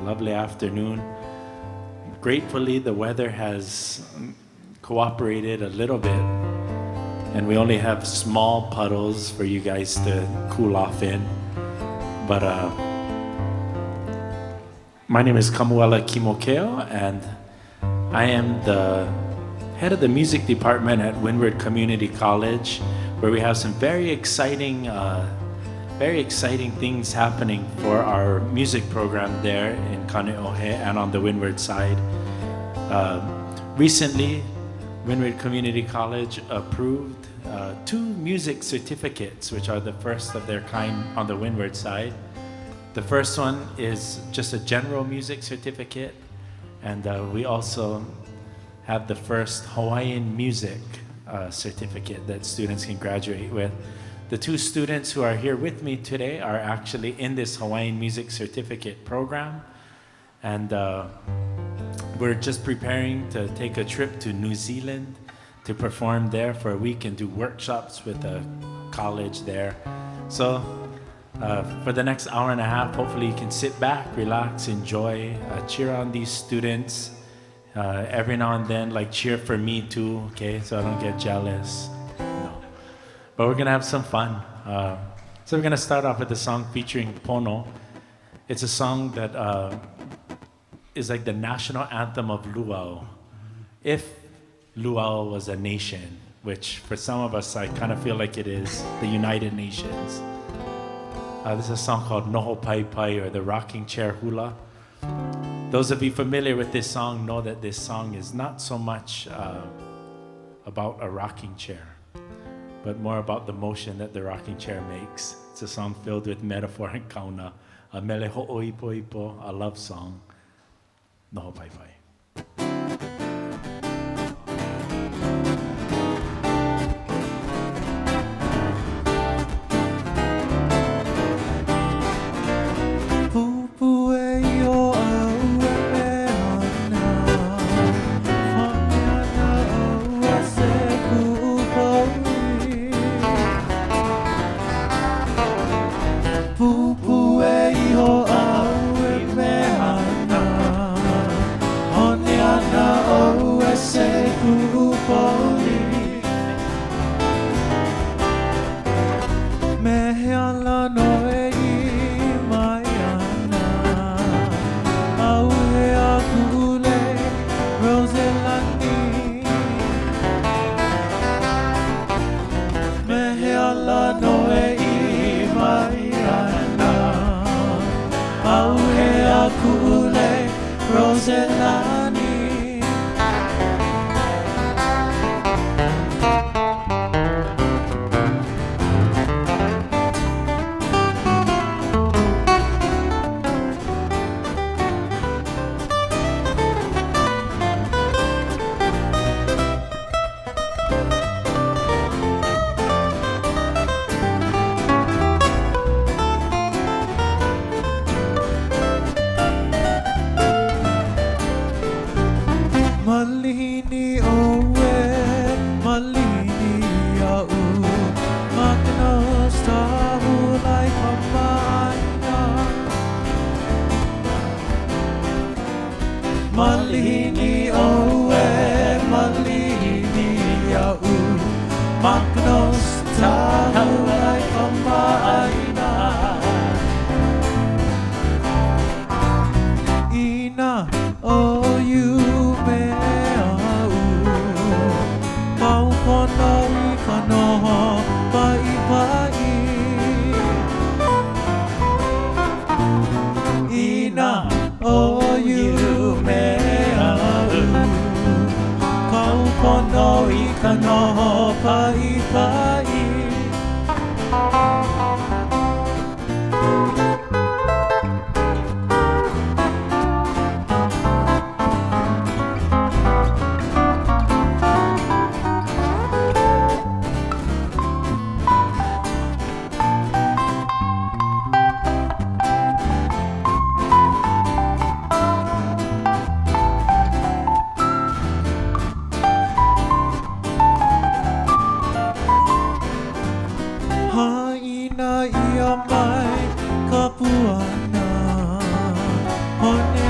lovely afternoon. Gratefully, the weather has cooperated a little bit, and we only have small puddles for you guys to cool off in. But my name is Kamuela Kimokeo, and I am the head of the music department at Windward Community College, where we have some very exciting things happening for our music program there in Kaneohe and on the Windward side. Recently, Windward Community College approved 2 music certificates, which are the first of their kind on the Windward side. The first one is just a general music certificate, and we also have the first Hawaiian music certificate that students can graduate with. The 2 students who are here with me today are actually in this Hawaiian music certificate program, and we're just preparing to take a trip to New Zealand to perform there for a week and do workshops with the college there. So for the next hour and a half, hopefully you can sit back, relax, enjoy, cheer on these students. Every now and then, like, cheer for me too, okay, so I don't get jealous. No. But we're gonna have some fun. So we're gonna start off with a song featuring Pono. It's a song that is like the national anthem of Luau. If Luau was a nation, which for some of us, I kind of feel like it is the United Nations. This is a song called Noho Pai Pai, or the rocking chair hula. Those of you familiar with this song know that this song is not so much about a rocking chair, but more about the motion that the rocking chair makes. It's a song filled with metaphor and kauna, a mele ho'oipo ipo, a love song, Noho Pai Pai. Haina ia mai ka puana, hone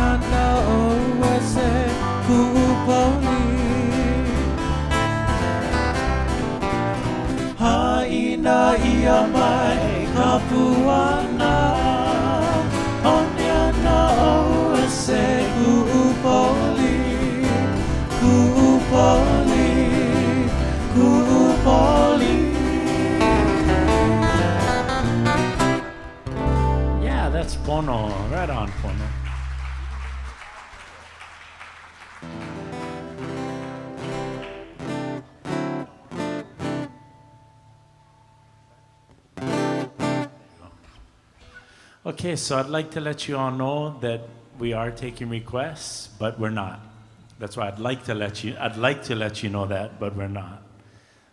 na ia mai ka puana Onea na o e se kuupoli Kuupoli Kuupoli Yeah, that's Pono. Right on, Pono. Okay, so I'd like to let you all know that we are taking requests, but we're not. That's why I'd like to let you know that, but we're not.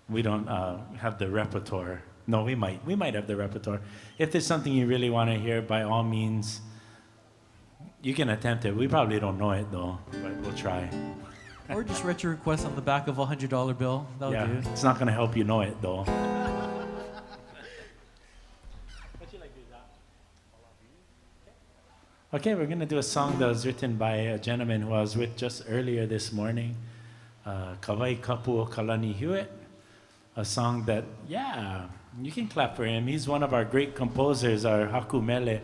We don't have the repertoire. No, we might have the repertoire. If there's something you really want to hear, by all means, you can attempt it. We probably don't know it though, but we'll try. Or just write your request on the back of a $100 bill. That'll do. It's not going to help you know it though. Okay, we're going to do a song that was written by a gentleman who I was with just earlier this morning, Kawai Kapu Kalani Hewitt. A song that, you can clap for him. He's one of our great composers, our hakumele.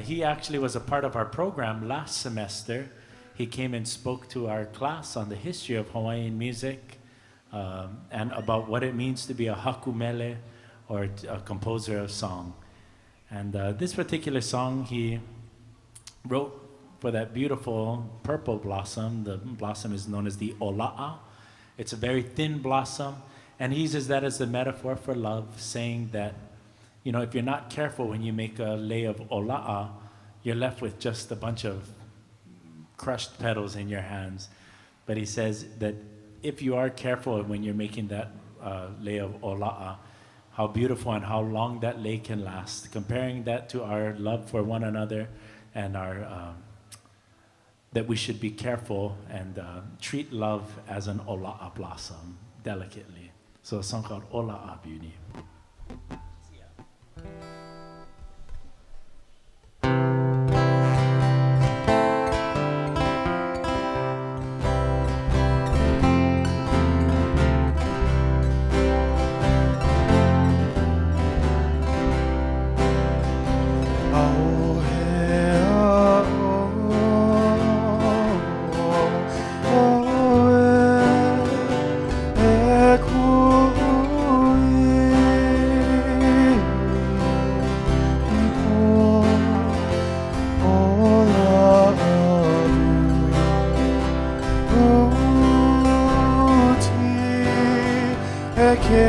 He actually was a part of our program last semester. He came and spoke to our class on the history of Hawaiian music and about what it means to be a hakumele or a composer of song. And this particular song he wrote for that beautiful purple blossom. The blossom is known as the ola'a. It's a very thin blossom, and he uses that as a metaphor for love, saying that, you know, if you're not careful when you make a lei of ola'a, you're left with just a bunch of crushed petals in your hands. But he says that if you are careful when you're making that lei of ola'a, how beautiful and how long that lei can last, comparing that to our love for one another and our that we should be careful and treat love as an ola'a blossom delicately. So a song called Ola'a Beauty. Ekumi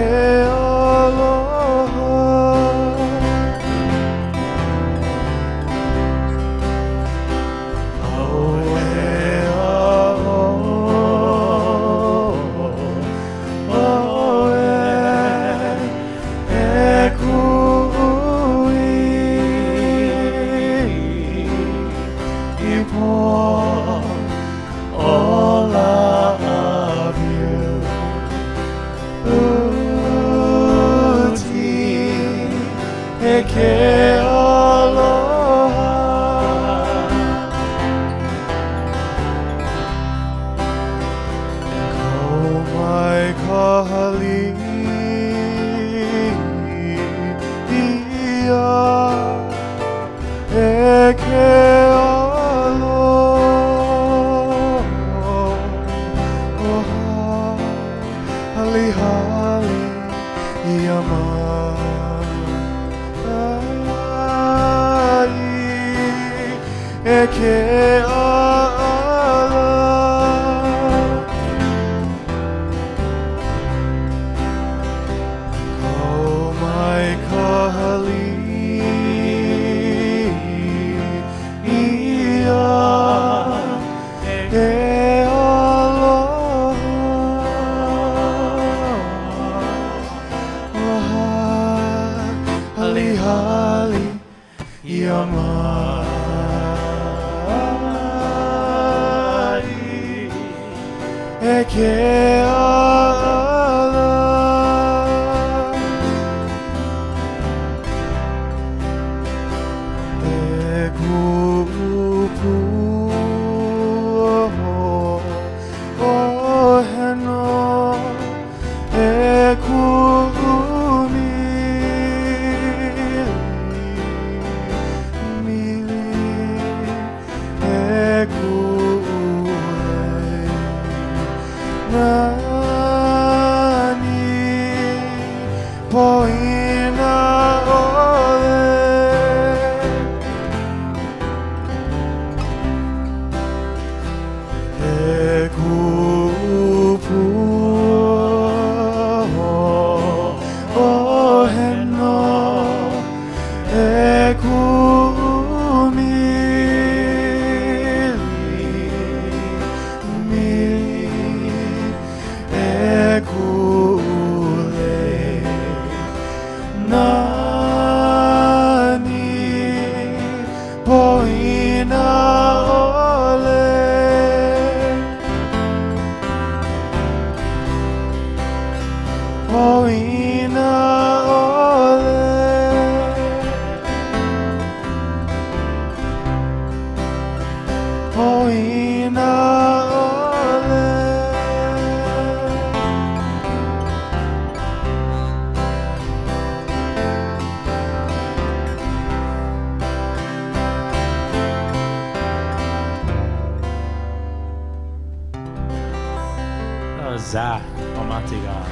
Zach Omatiga.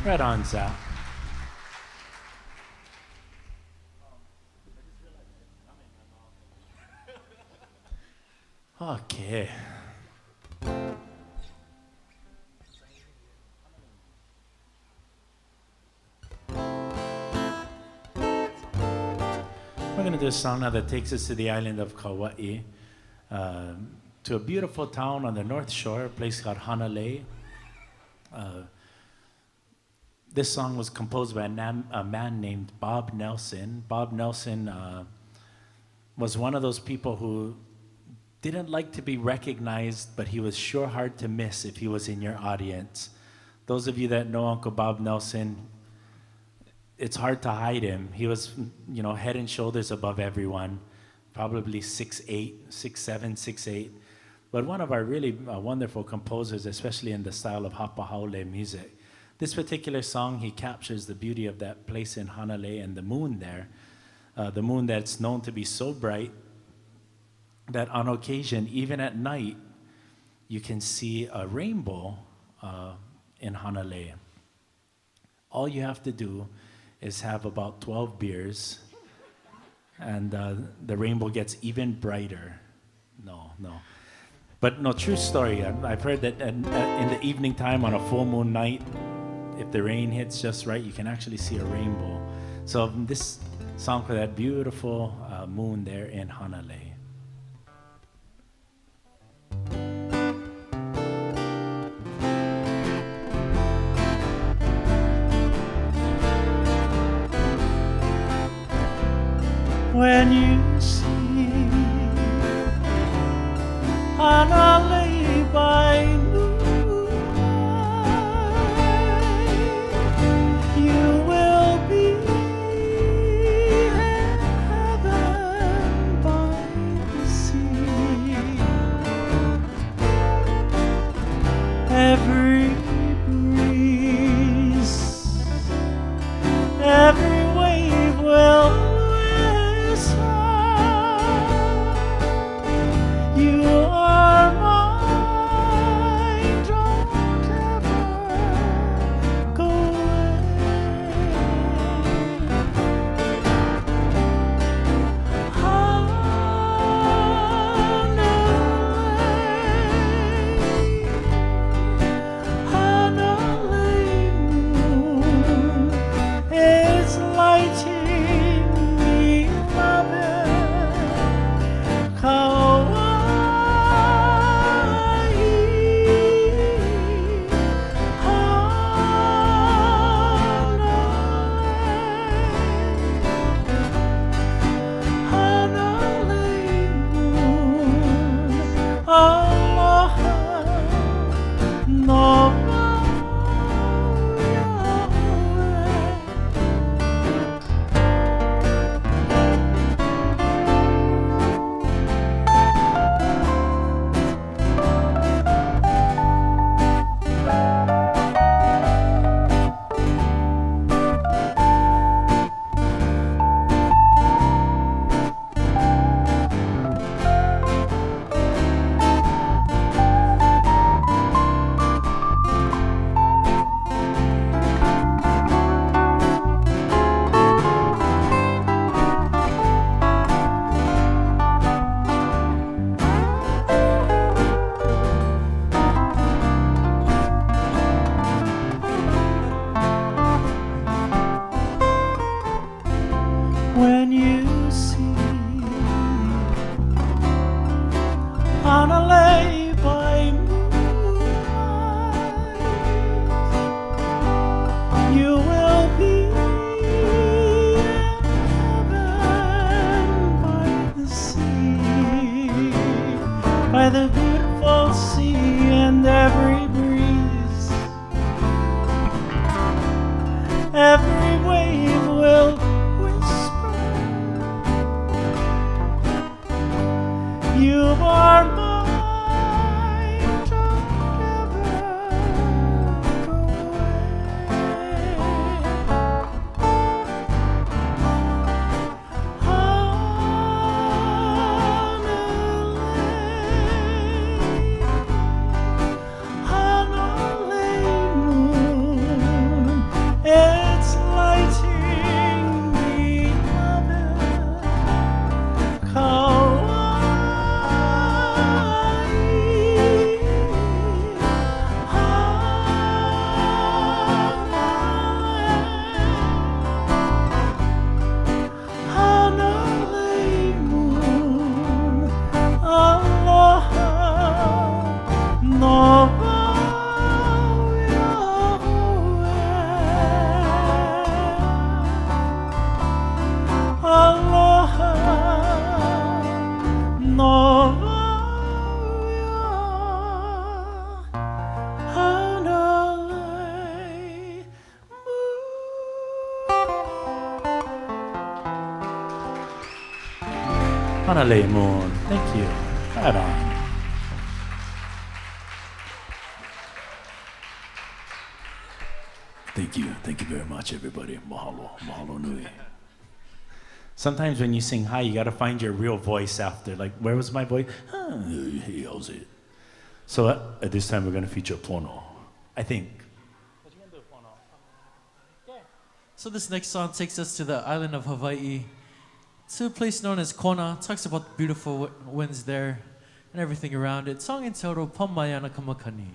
Right on, Zach. Okay. We're going to do a song now that takes us to the island of Kauai, to a beautiful town on the North Shore, a place called Hanalei. This song was composed by a man named Bob Nelson. Bob Nelson was one of those people who didn't like to be recognized, but he was sure hard to miss if he was in your audience. Those of you that know Uncle Bob Nelson, it's hard to hide him. He was, head and shoulders above everyone, probably 6'8", 6'7", 6'8", but one of our really wonderful composers, especially in the style of Hapahaole music. This particular song, he captures the beauty of that place in Hanalei and the moon there, the moon that's known to be so bright that on occasion, even at night, you can see a rainbow in Hanalei. All you have to do is have about 12 beers, and the rainbow gets even brighter. No. But no, true story. I've heard that in the evening time on a full moon night, if the rain hits just right, you can actually see a rainbow. So this song for that beautiful moon there in Hanalei. When you see Hanalei by moonlight, you will be in heaven by the sea. Every breeze, every wave will by the beautiful sea and every breeze, every wave will whisper, you are mine, don't ever go away. Hanale Moon. Thank you. Right on. Thank you. Thank you very much, everybody. Mahalo. Mahalo nui. Sometimes when you sing high, you got to find your real voice after. Like, where was my voice? Hey, how's it? So at this time, we're going to feature Pono, I think. What you going to do, Pono? Yeah. So this next song takes us to the island of Hawaii, to a place known as Kona. Talks about the beautiful winds there and everything around it. Song entitled Pamayana Kamakani.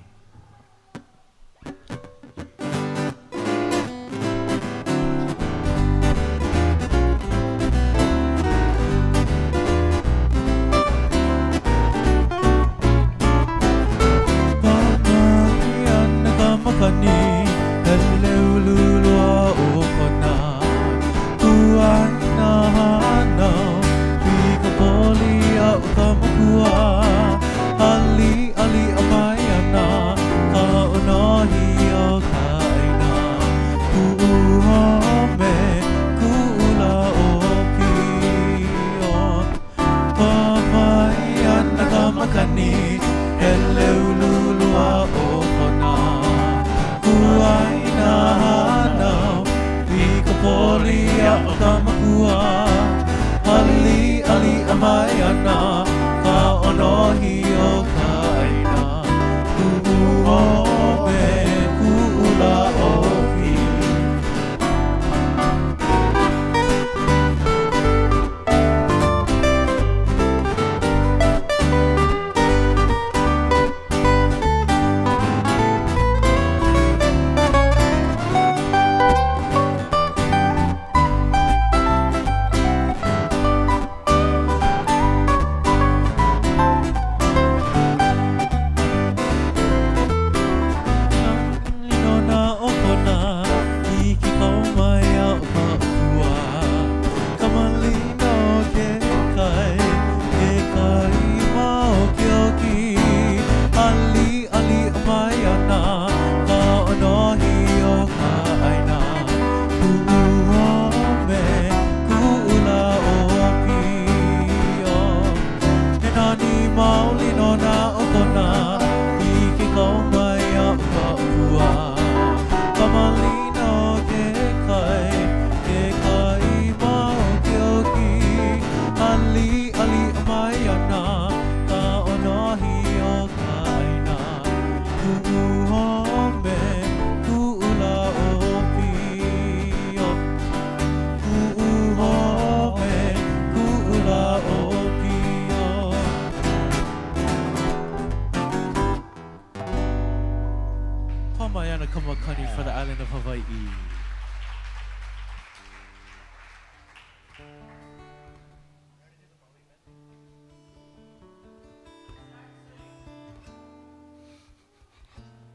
For the island of Hawaii.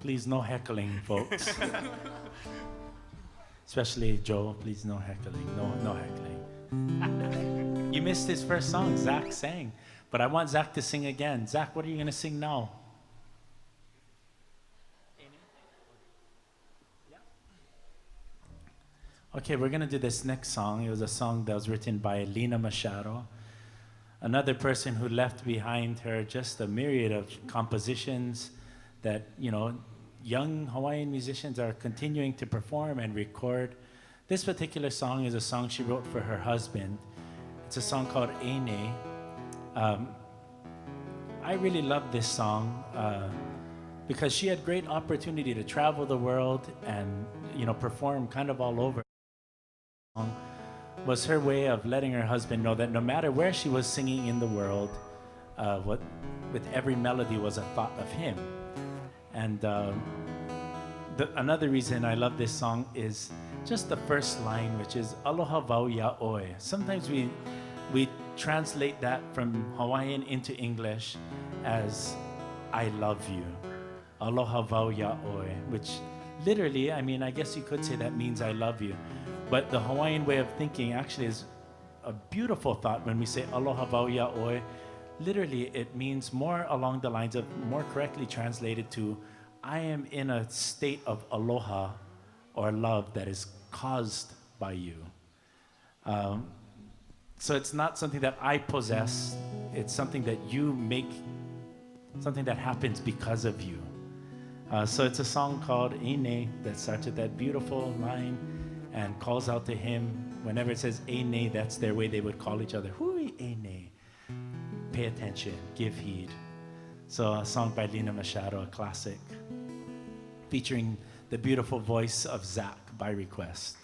Please, no heckling, folks. Especially Joe, please, no heckling. No heckling. You missed his first song, Zach sang. But I want Zach to sing again. Zach, what are you going to sing now? Okay, we're going to do this next song. It was a song that was written by Lina Machado, another person who left behind her just a myriad of compositions that, you know, young Hawaiian musicians are continuing to perform and record. This particular song is a song she wrote for her husband. It's a song called Eine. I really love this song because she had great opportunity to travel the world and, you know, perform kind of all over. Was her way of letting her husband know that no matter where she was singing in the world, with every melody was a thought of him. And another reason I love this song is just the first line, which is Aloha wau ya oe. Sometimes we translate that from Hawaiian into English as I love you. Aloha wau ya oe, which literally, I mean, I guess you could say that means I love you. But the Hawaiian way of thinking actually is a beautiful thought when we say aloha wau ya oe. Literally, it means more along the lines of, more correctly translated to, I am in a state of aloha or love that is caused by you. So it's not something that I possess. It's something that you make, something that happens because of you. So it's a song called Ene that starts with that beautiful line and calls out to him. Whenever it says Ene, that's their way they would call each other. Hui Ene. Pay attention, give heed. So a song by Lina Machado, a classic, featuring the beautiful voice of Zach by request.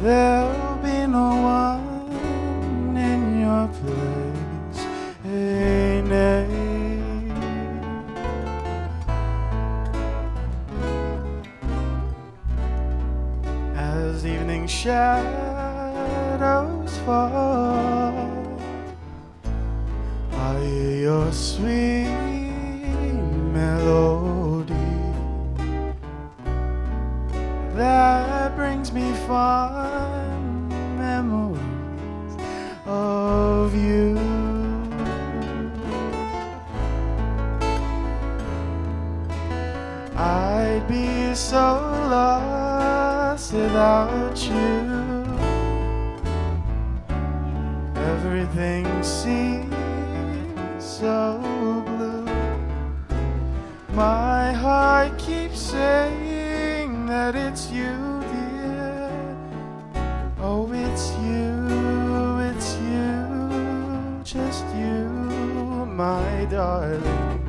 There'll be no one in your place, hey, nay. As evening shadows fall, I hear your sweet melody that brings me fond memories of you. I'd be so lost without you. Everything seems so blue. My heart keeps saying that it's you, dear. Oh, it's you, just you, my darling.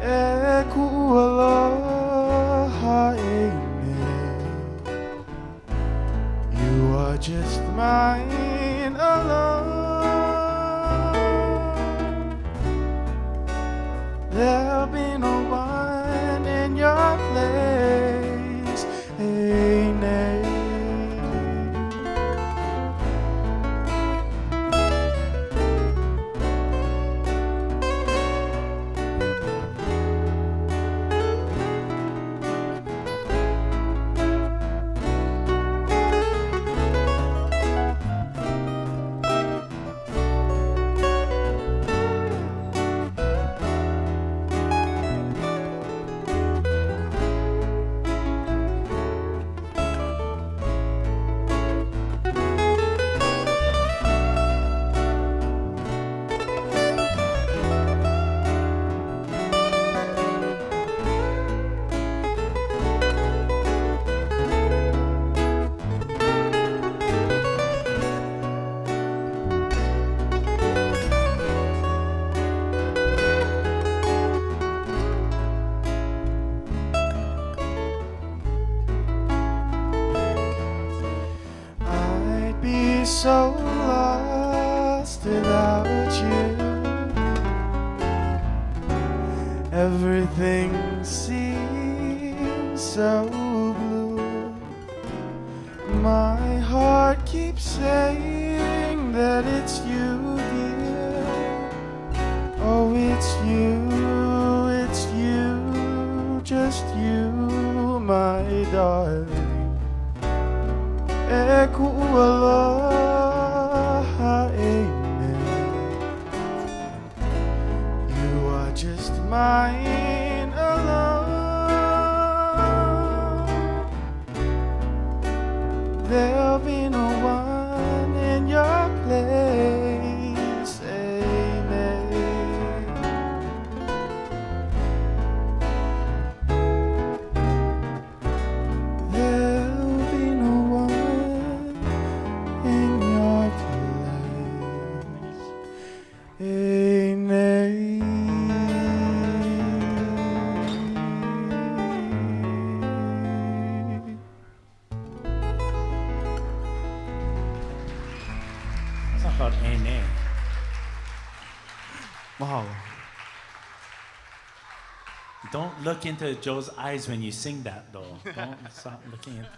Eku aloha amen. You are just mine alone. There'll be no one in your place, amen. So lost without you. Everything seems so blue. My heart keeps saying that it's you, dear. Oh, it's you, just you, my darling. Eku aloha amen. You are just mine alone. There'll be no one in your place, amen. There'll be no one in your place, amen. Don't look into Joe's eyes when you sing that, though. Don't stop looking into.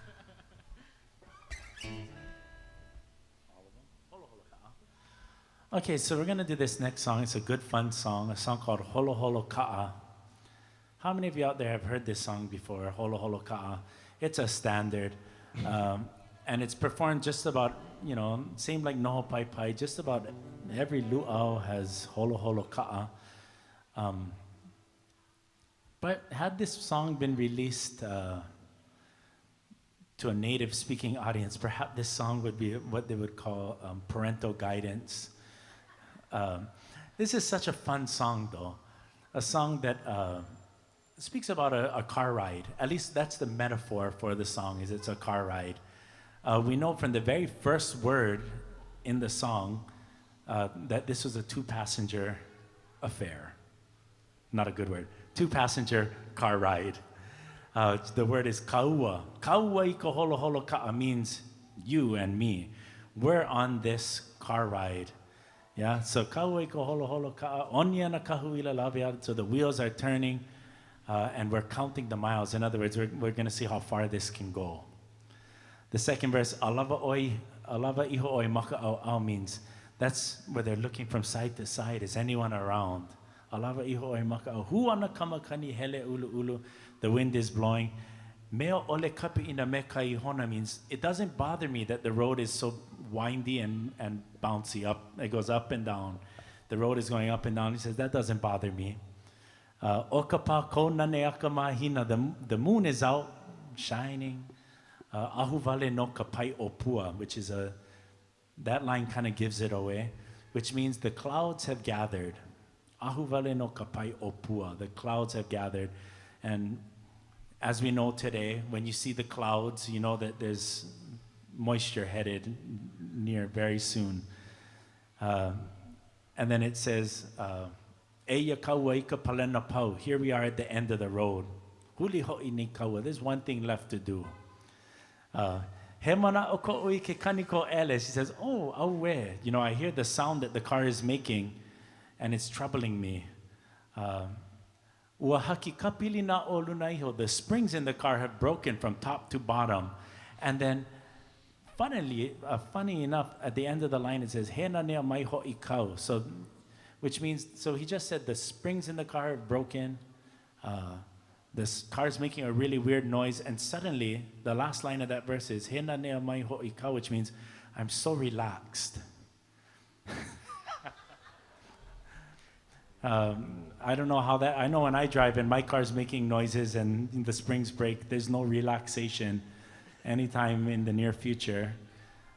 Okay, so we're gonna do this next song. It's a good, fun song. A song called Holo Holo Ka'a. How many of you out there have heard this song before? Holo Holo Ka'a. It's a standard, and it's performed just about, same like Noho Pai Pai. Just about every luau has Holo Holo Ka'a. But had this song been released to a native-speaking audience, perhaps this song would be what they would call parental guidance. This is such a fun song, though. A song that speaks about a car ride. At least that's the metaphor for the song, is it's a car ride. We know from the very first word in the song that this was a two-passenger affair. Not a good word. Two-passenger car ride. The word is kaua. Kaua I ka holo holo ka'a means you and me. We're on this car ride. Yeah, so kaua I ka holo holo ka'a onia na kahuila laviad. So the wheels are turning and we're counting the miles. In other words, we're going to see how far this can go. The second verse, alava iho oi maka'au au means that's where they're looking from side to side. Is anyone around? Alava iho oi maka'au. Huana kamakani hele ulu ulu. The wind is blowing. Meo ole kapi ina me kaihona means it doesn't bother me that the road is so windy and bouncy up. It goes up and down. The road is going up and down. He says, that doesn't bother me. Okapa ko naneaka mahina. The moon is out, shining. Ahuvale no kapai opua, which is that line kind of gives it away, which means the clouds have gathered. Ahuvale no kapai opua. The clouds have gathered. And as we know today, when you see the clouds, you know that there's moisture headed near very soon. And then it says, here we are at the end of the road. There's one thing left to do. He says, oh, awe. I hear the sound that the car is making, and it's troubling me. The springs in the car have broken from top to bottom. And then, funny enough, at the end of the line, it says, so, which means, so he just said the springs in the car have broken. This car is making a really weird noise. And suddenly, the last line of that verse is, which means, I'm so relaxed. I don't know how that, I know when I drive and my car's making noises and the springs break, there's no relaxation anytime in the near future.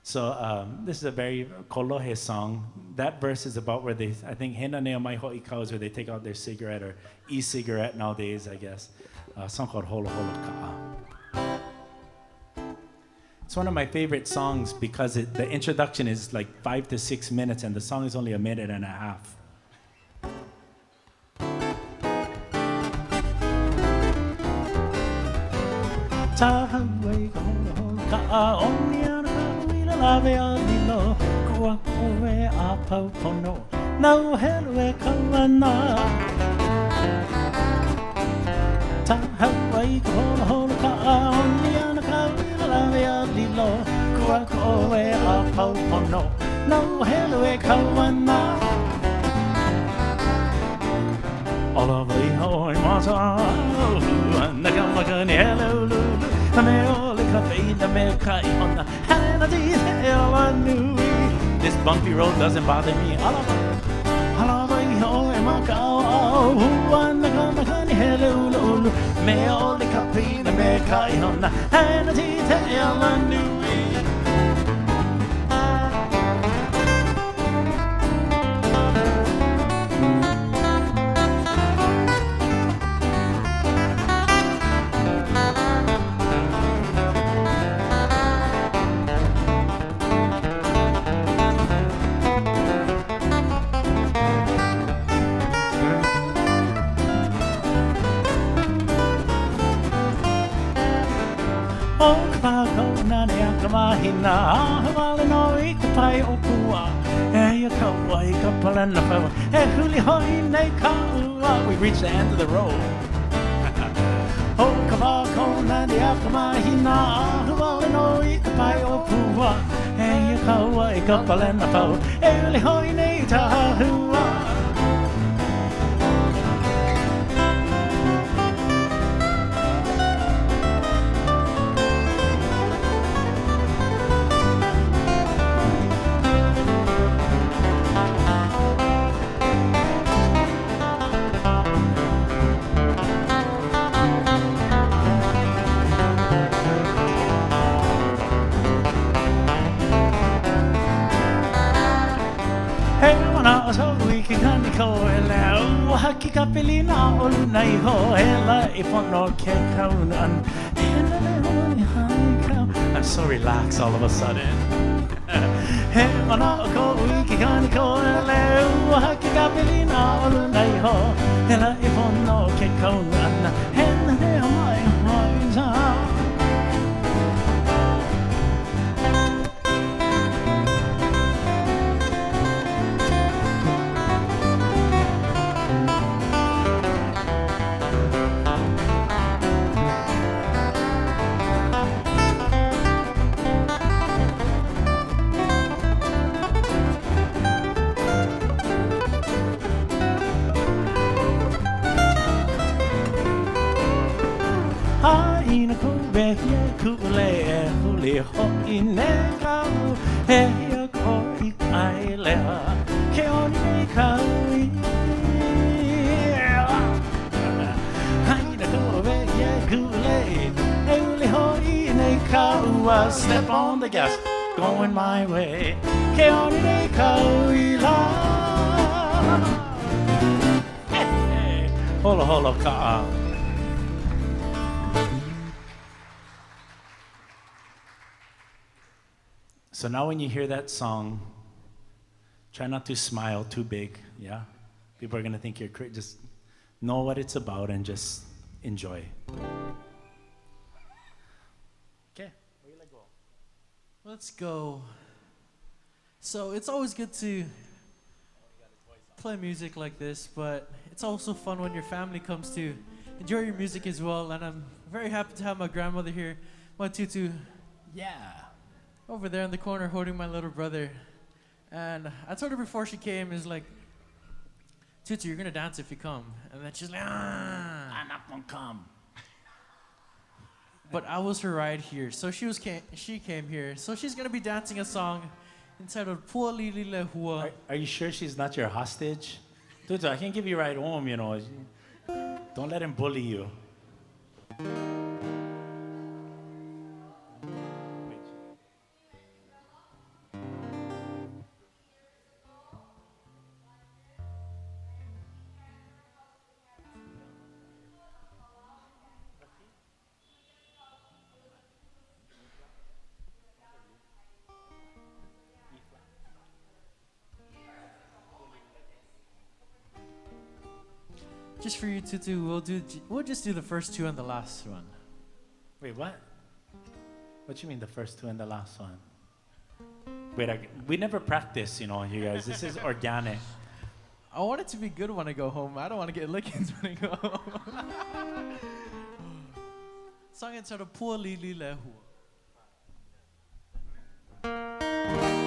So this is a very kolohe song. That verse is about where they, I think, hena nea mai ho'ikau is where they take out their cigarette or e-cigarette nowadays, I guess. A song called Holo Holo Ka'a. It's one of my favorite songs because the introduction is like 5 to 6 minutes and the song is only 1.5 minutes. This bumpy road doesn't bother me. We reached the end of the road. na di akamahina Hua no I ka pai o pua E kaua I ka palena pau E uli hoi nei tahua So we can Kanikapila Kanikapila olunai ho hela ipono ke kaunan. I'm so relaxed all of a sudden. Hey, mana ko we can Kanikapila Kanikapila olunai ho hela ipono ke kaunan. Haina kube ye kule huli ho ine kau he ya ko I kaile ke oni kau Haina kube ye kule huli ho ine kau step on the gas going my way ke oni kau la Holo holo ka So now when you hear that song, try not to smile too big, yeah? People are going to think you're crazy. Just know what it's about and just enjoy. Okay, where you go? Let's go. So it's always good to play music like this, but it's also fun when your family comes to enjoy your music as well. And I'm very happy to have my grandmother here, my tutu. Yeah. Over there in the corner holding my little brother. And I told her before she came, is like, Tutu, you're gonna dance if you come. And then she's like, I'm not gonna come. But I was her ride here. So she came here. So she's gonna be dancing a song entitled Pua Lili Le Hua. Are you sure she's not your hostage? Tutu, I can't give you a ride home, you know. Don't let him bully you. Just for you, Tutu, we'll just do the first two and the last one. Wait, what? What do you mean the first two and the last one? Wait, we never practice, you know, you guys. This is organic. I want it to be good when I go home. I don't want to get lickings when I go home. Song entitled Pua Lili Le Hua. Lili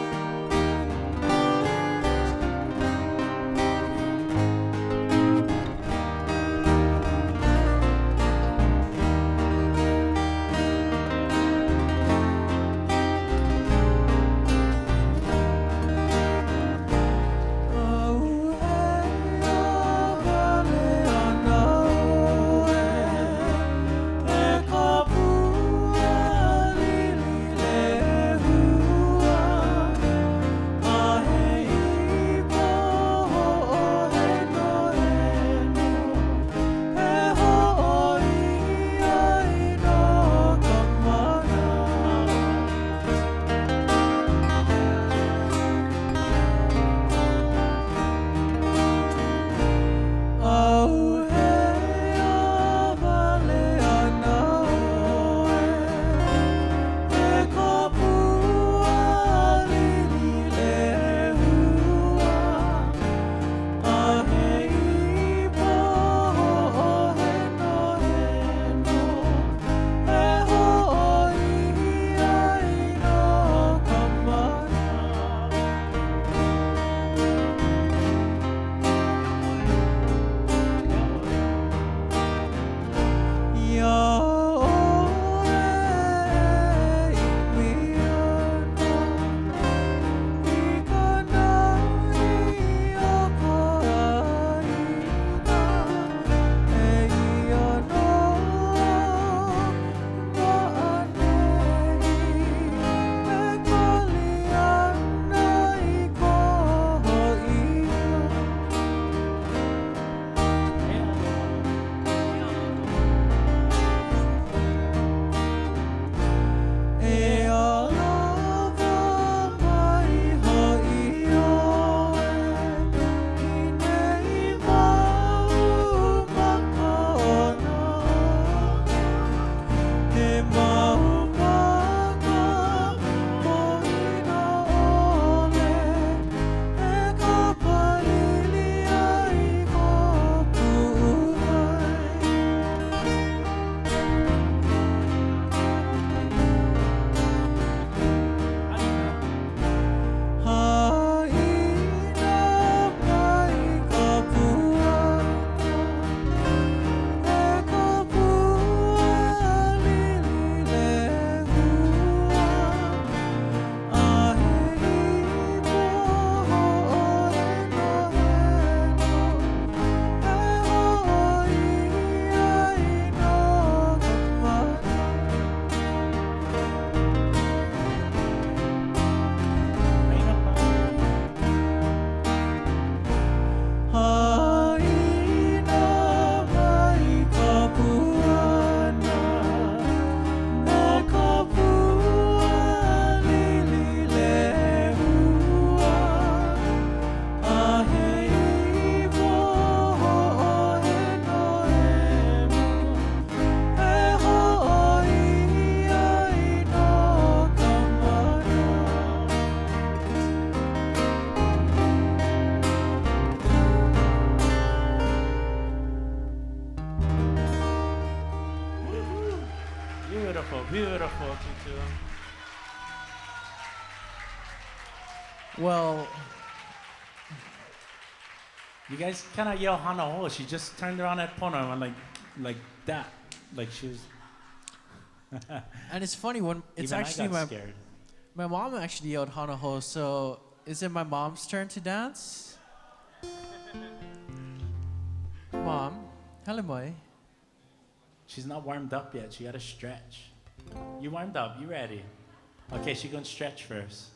Beautiful, beautiful, Tutu. Well, You guys kind of yell Hana Ho. She just turned around at Pono and went like that. Like she was. and it's funny when it's Even actually I got scared. my mom actually yelled Hana Ho. So is it my mom's turn to dance? Mom, hello, boy. She's not warmed up yet. She got to stretch. You warmed up. You ready? Okay, she gonna stretch first.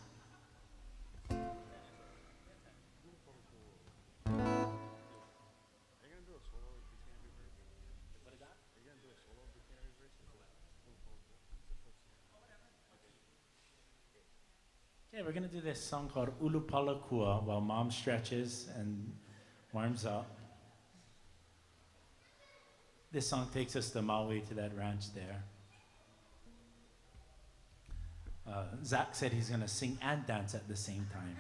Okay, we're gonna do this song called Ulupalakua while mom stretches and warms up. This song takes us to Maui, to that ranch there. Zach said he's gonna sing and dance at the same time.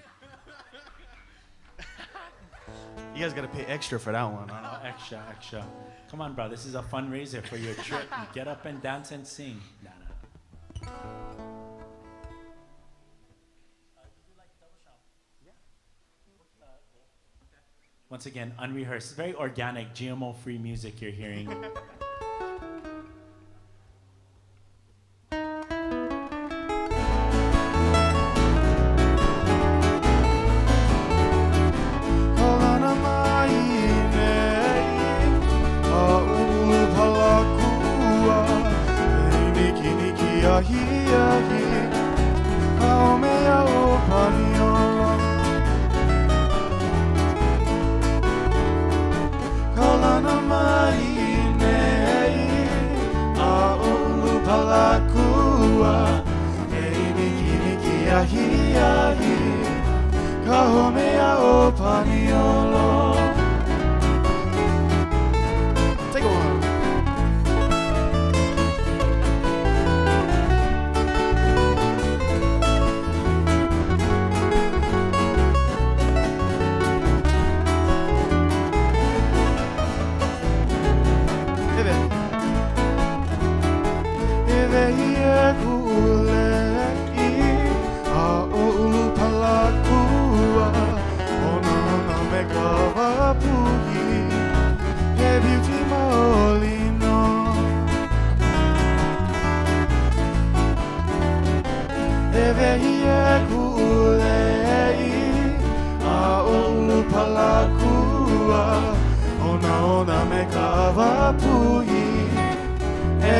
You guys got to pay extra for that one. Oh, extra, extra. Come on, bro. This is a fundraiser for your trip. You get up and dance and sing. Nah. Once again, unrehearsed, very organic, GMO-free music you're hearing. Take a one.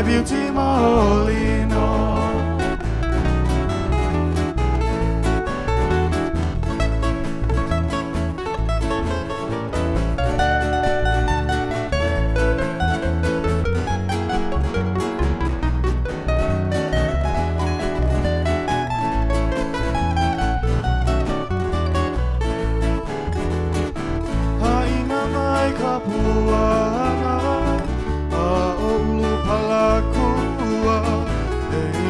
Beauty Molino. Haina mai kapuana, Palakua,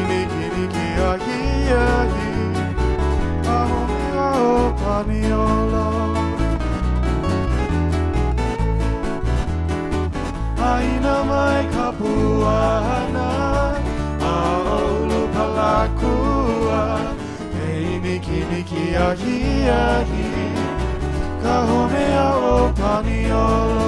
niki niki ahi ahi, ahomi ao paniolo. Aina mai kapuana, aolu palakua, niki niki ahi ahi, kahome ao paniolo.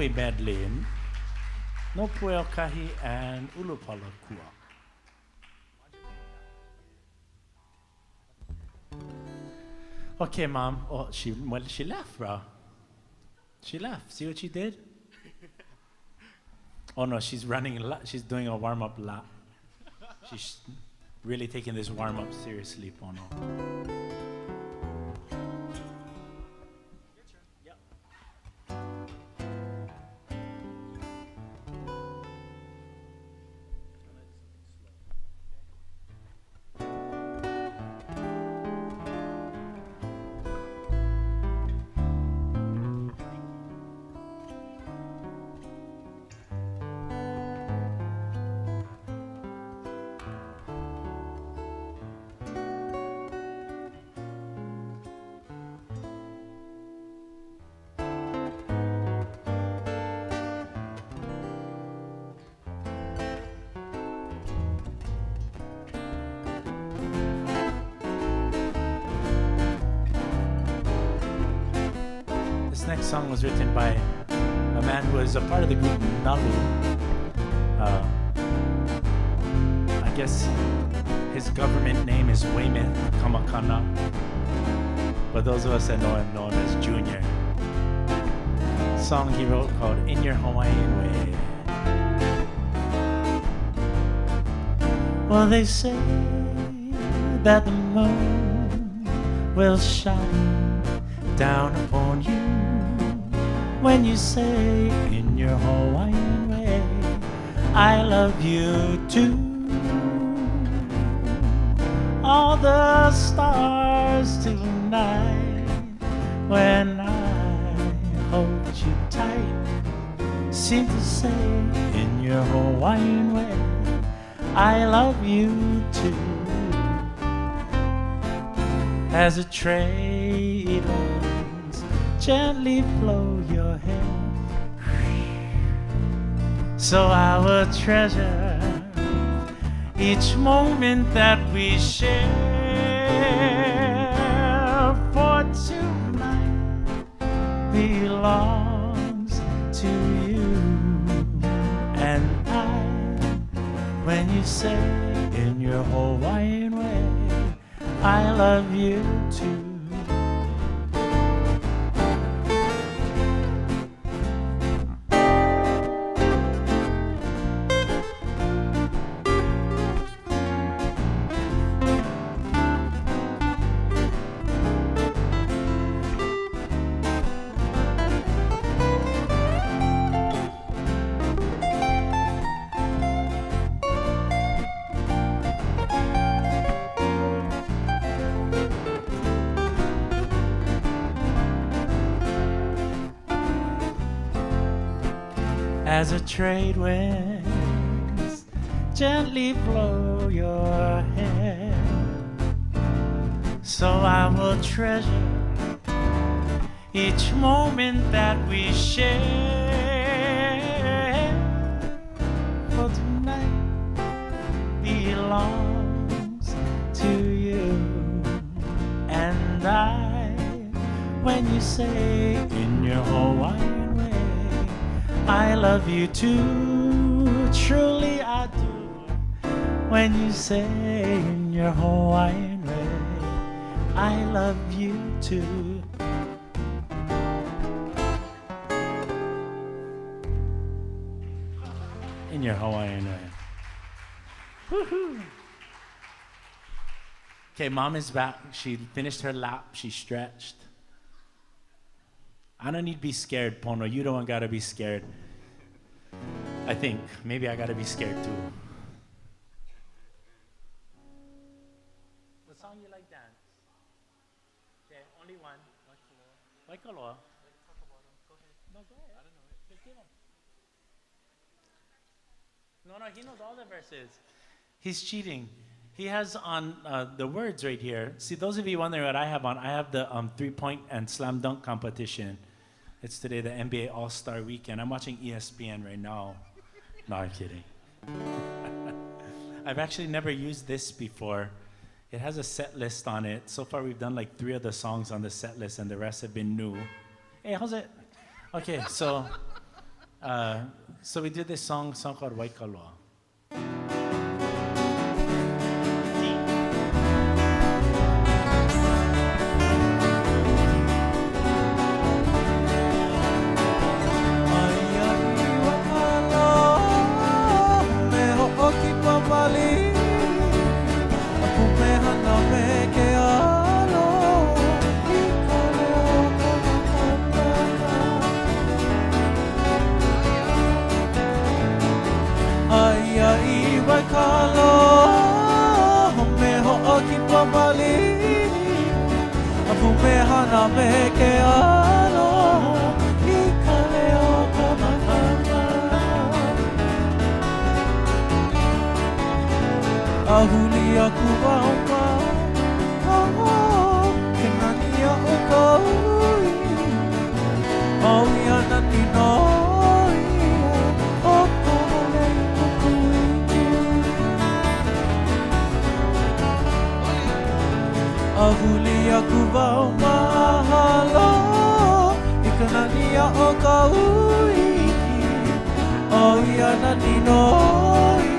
Maui medley. No Pueo Kahi and Ulupala Kua. Okay, Mom. Oh, she left, bro. She left. See what she did? Oh no, she's running a lot. She's doing a warm-up lap. She's really taking this warm-up seriously, Pono. This next song was written by a man who is a part of the group Nalu. I guess his government name is Weymouth Kamakana, but those of us that know him as Junior. Song he wrote called In Your Hawaiian Way. Well, they say that the moon will shine down upon you when you say in your Hawaiian way, I love you too. All the stars tonight when I hold you tight seem to say in your Hawaiian way, I love you too. As a trade winds gently blow your hair, so I will treasure each moment that we share. For tonight belongs to you and I. When you say in your Hawaiian way, I love you too. As a trade winds gently blow your hair, so I will treasure each moment that we share. For tonight belongs to you and I. When you say in your Hawaiian way, I love you too, truly I do. When you say in your Hawaiian way, I love you too. In your Hawaiian way. Woohoo! Okay, Mom is back. She finished her lap. She stretched. I don't need to be scared, Pono. You don't gotta be scared. I think maybe I gotta be scared too. What song you like dance? Okay, only one. Waikoloa. No, go ahead. I don't know it. Just give him. No, he knows all the verses. He's cheating. He has on the words right here. See, those of you wondering what I have on, I have the 3-point and slam dunk competition. It's today the NBA All-Star Weekend. I'm watching ESPN right now. No, I'm kidding. I've actually never used this before. It has a set list on it. So far, we've done like 3 of the songs on the set list, and the rest have been new. Hey, how's it? Okay, so So we did this song called Waikaloa. Ahuli aku bauka, kenania ukoi, au yana ninoi, okale kukui. Ahuli aku bauka, kenania ukoi, au yana ninoi,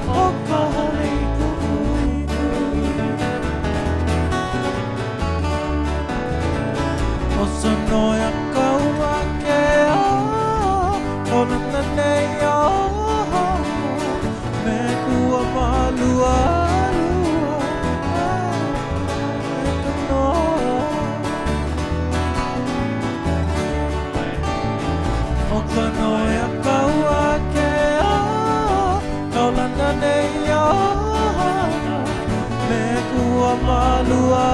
okale. Sonoya kauakea, onananea, mekua malua, okanoya kauakea, onananea, mekua malua.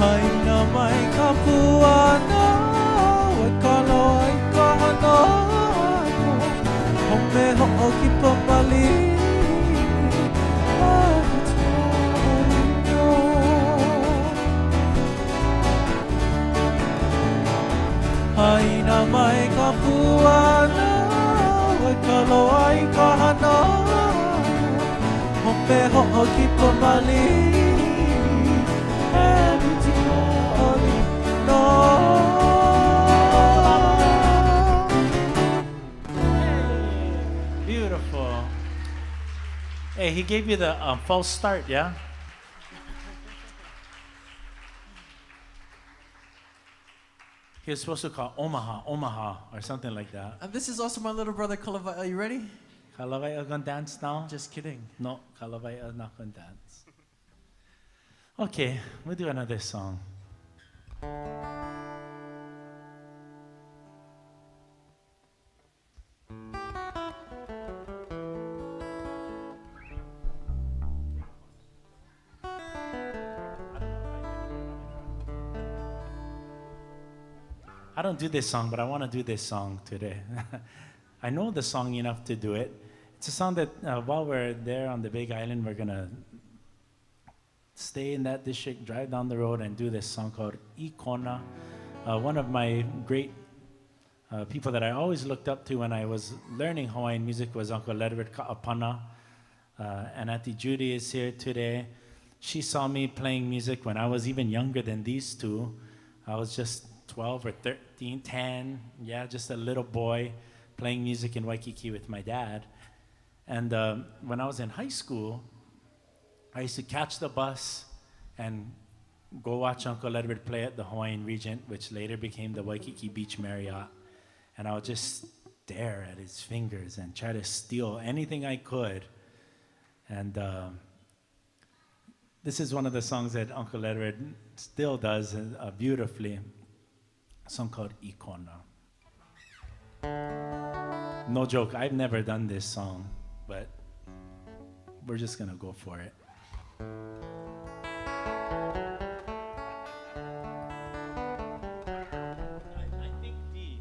Haina mai kapuana, wakalo ai kahana, home ho'o ki pamali, haina mai kapuana, wakalo ai kahana, home ho'o ki pamali. Beautiful. Hey, he gave you the false start, yeah? He was supposed to call Omaha, Omaha, or something like that. And this is also my little brother, Kalavai. Are you ready? Kalavai are gonna dance now? Just kidding. No, Kalavai are not gonna dance. Okay, we'll do another song. I don't do this song, but I want to do this song today. I know the song enough to do it. It's a song that while we're there on the Big Island, we're going to stay in that district, drive down the road, and do this song called Ikona. One of my great people that I always looked up to when I was learning Hawaiian music was Uncle Edward Ka'apana. And Auntie Judy is here today. She saw me playing music when I was even younger than these two. I was just 12 or 13, 10, yeah, just a little boy playing music in Waikiki with my dad. And when I was in high school, I used to catch the bus and go watch Uncle Edward play at the Hawaiian Regent, which later became the Waikiki Beach Marriott. And I would just stare at his fingers and try to steal anything I could. And this is one of the songs that Uncle Edward still does beautifully. A song called Ikona. No joke, I've never done this song, but we're just gonna go for it. I think D.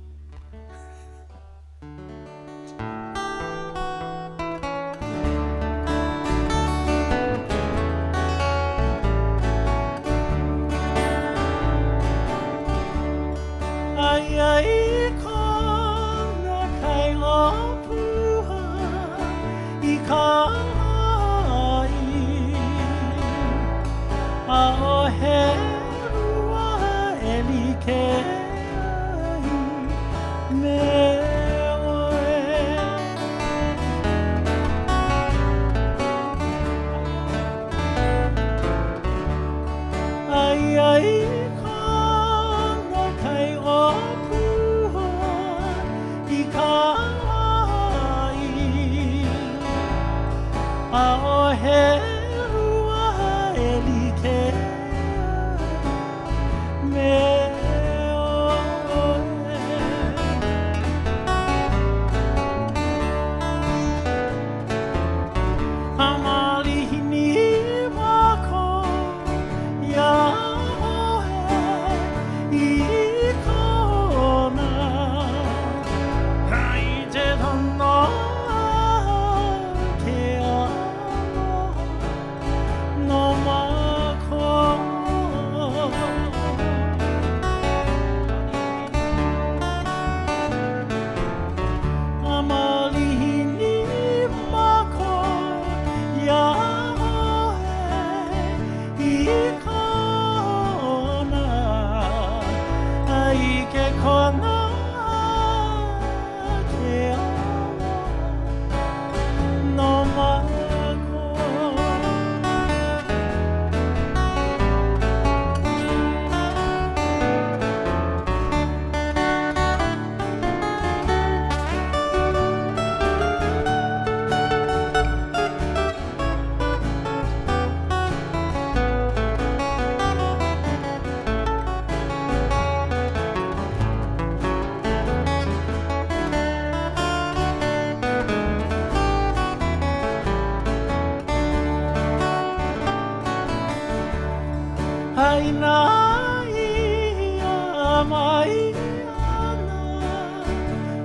mai ana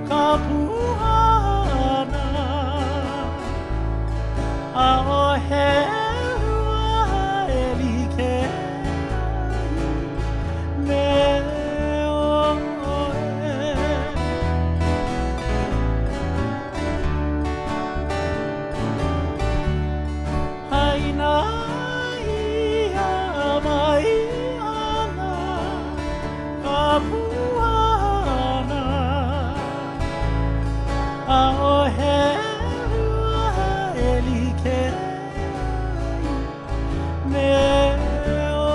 ka puana a o he rua e like me o e haina ia mai ana ka puana a o he rua e like me o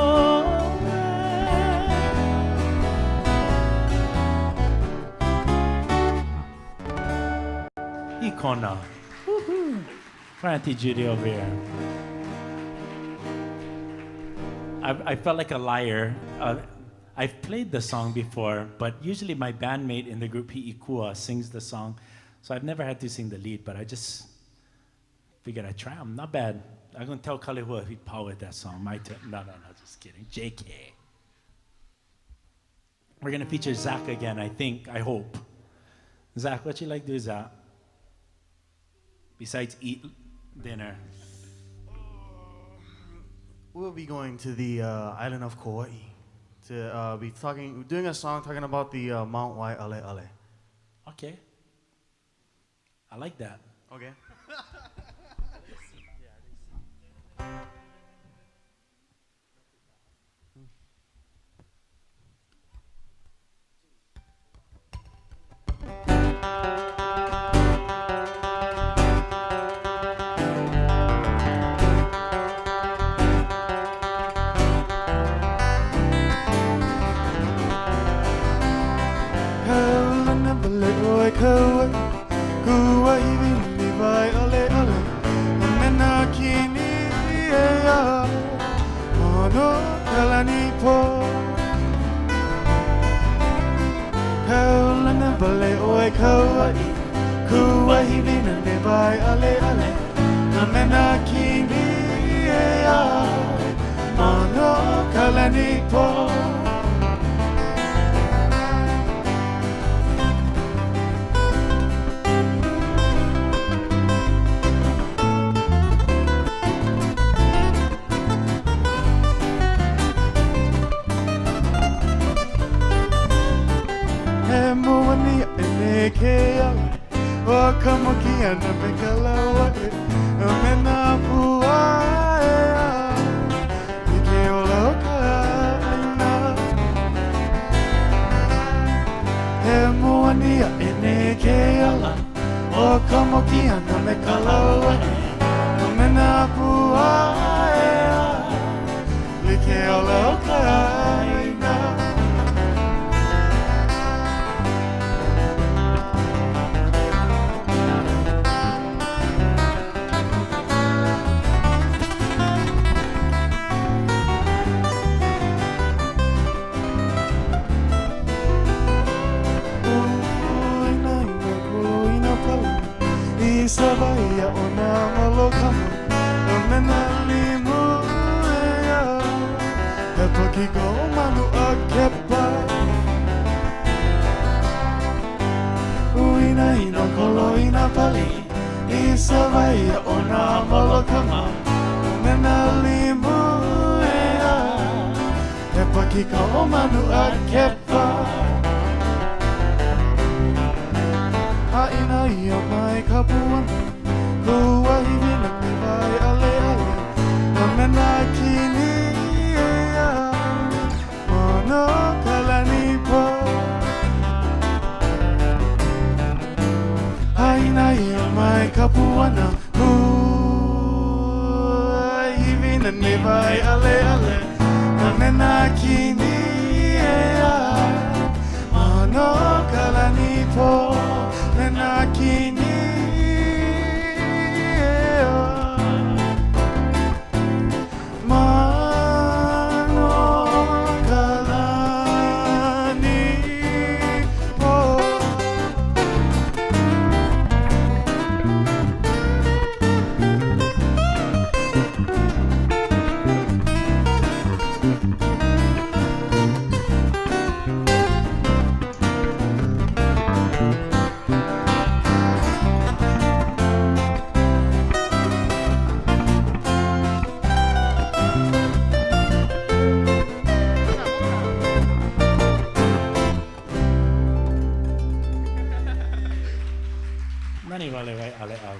Ikona. For Auntie Judy over here. I felt like a liar. I've played the song before, but usually my bandmate in the group, Ikua, sings the song. So I've never had to sing the lead, but I just figured I'd try. I'm not bad. I'm going to tell Kailua if he powered that song. No, just kidding. JK. We're going to feature Zach again, I think, I hope. Zach, what you like to do, Zach? Besides eat dinner. We'll be going to the island of Kauai to be doing a song talking about the Mount Waialeale. Okay. I like that. Okay. ale ale.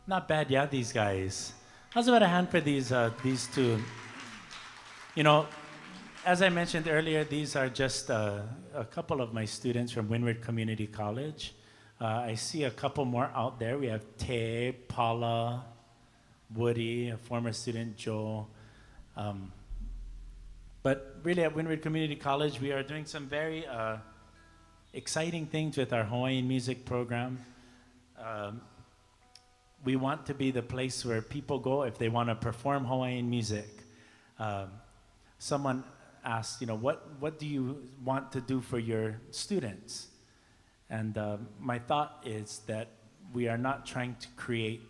Not bad, yeah, these guys. How's about a hand for these two? You know, as I mentioned earlier, these are just a couple of my students from Windward Community College. I see a couple more out there. We have Tay, Paula, Woody, a former student, Joe. But really at Windward Community College, we are doing some very exciting things with our Hawaiian music program. We want to be the place where people go if they want to perform Hawaiian music. Someone asked, you know, what do you want to do for your students? And my thought is that we are not trying to create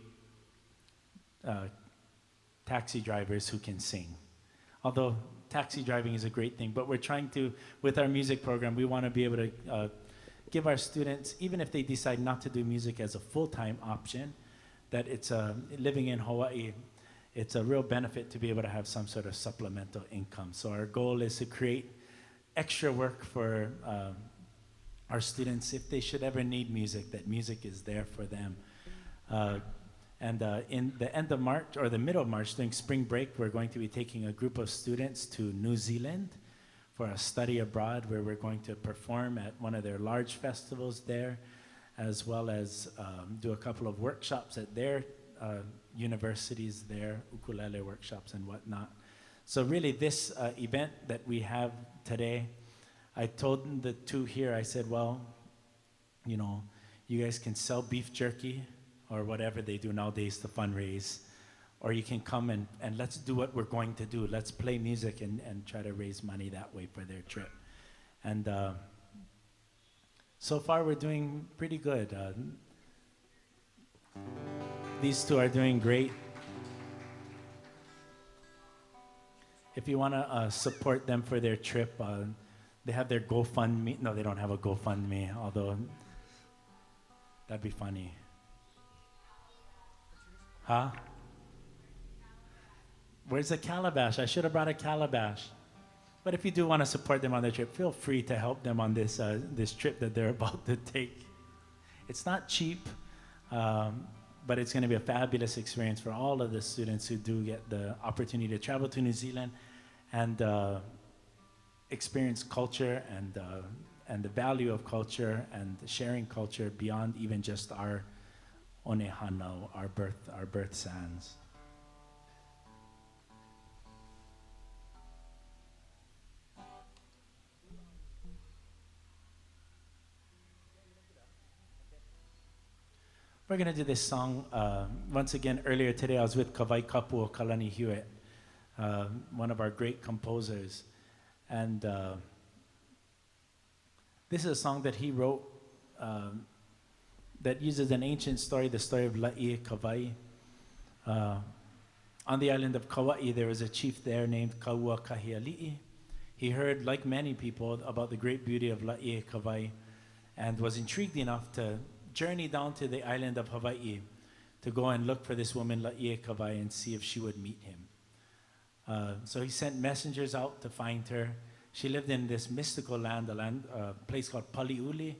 taxi drivers who can sing. Although taxi driving is a great thing, but we're trying to, with our music program, we want to be able to give our students, even if they decide not to do music as a full-time option, that it's living in Hawaii, it's a real benefit to be able to have some sort of supplemental income. So our goal is to create extra work for our students if they should ever need music, that music is there for them. And in the end of March, or the middle of March, during spring break, we're going to be taking a group of students to New Zealand for a study abroad where we're going to perform at one of their large festivals there, as well as do a couple of workshops at their universities there, ukulele workshops and whatnot. So really this event that we have today, I told the two here, I said, well, you know, you guys can sell beef jerky or whatever they do nowadays to fundraise, or you can come and let's do what we're going to do. Let's play music and try to raise money that way for their trip. And so far we're doing pretty good. These two are doing great. If you want to support them for their trip, they have their GoFundMe. No, they don't have a GoFundMe, although that'd be funny. Huh? Where's the calabash? I should have brought a calabash. But if you do want to support them on their trip, feel free to help them on this this trip that they're about to take. It's not cheap, but it's going to be a fabulous experience for all of the students who do get the opportunity to travel to New Zealand and experience culture and the value of culture and sharing culture beyond even just our onehana, our birth sands. We're going to do this song. Once again, earlier today, I was with Kawai Kapu o Kalani Hewitt, one of our great composers. And this is a song that he wrote that uses an ancient story, the story of La'i Kawai. On the island of Kauai, there was a chief there named Kaua Kahiali'i. He heard, like many people, about the great beauty of La'i Kawai and was intrigued enough to journey down to the island of Hawaii to go and look for this woman, La'i Kawai, and see if she would meet him. So he sent messengers out to find her. She lived in this mystical land, a place called Paliuli,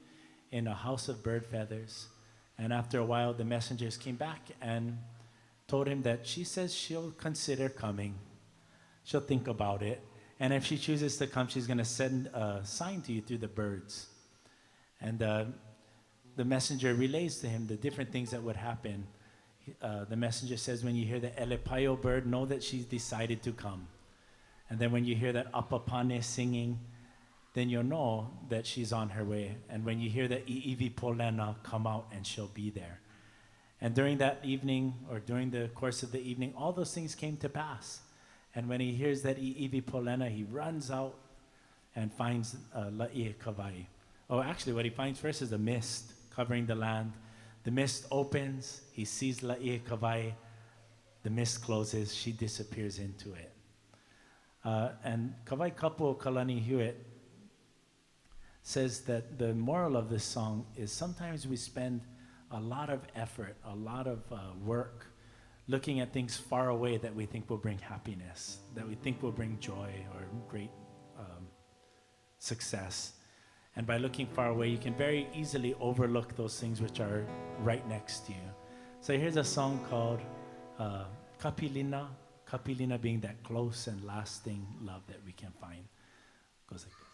in a house of bird feathers. And after a while, the messengers came back and told him that she says she'll consider coming. She'll think about it. And if she chooses to come, she's going to send a sign to you through the birds. And the messenger relays to him the different things that would happen. The messenger says, when you hear the elepaio bird, know that she's decided to come. And then when you hear that apapane singing, then you'll know that she's on her way. And when you hear the iivi polena come out, and she'll be there. And during that evening, or during the course of the evening, all those things came to pass. And when he hears that iivi polena, he runs out and finds La'i Kawai. Oh, actually, what he finds first is a mist covering the land. The mist opens, he sees La'i Kawai, the mist closes, she disappears into it. And Kawai Kapu o Kalani Hewitt says that the moral of this song is sometimes we spend a lot of effort, a lot of work looking at things far away that we think will bring happiness, that we think will bring joy or great success. And by looking far away, you can very easily overlook those things which are right next to you. So here's a song called Kapilina. Kapilina being that close and lasting love that we can find. Goes like this.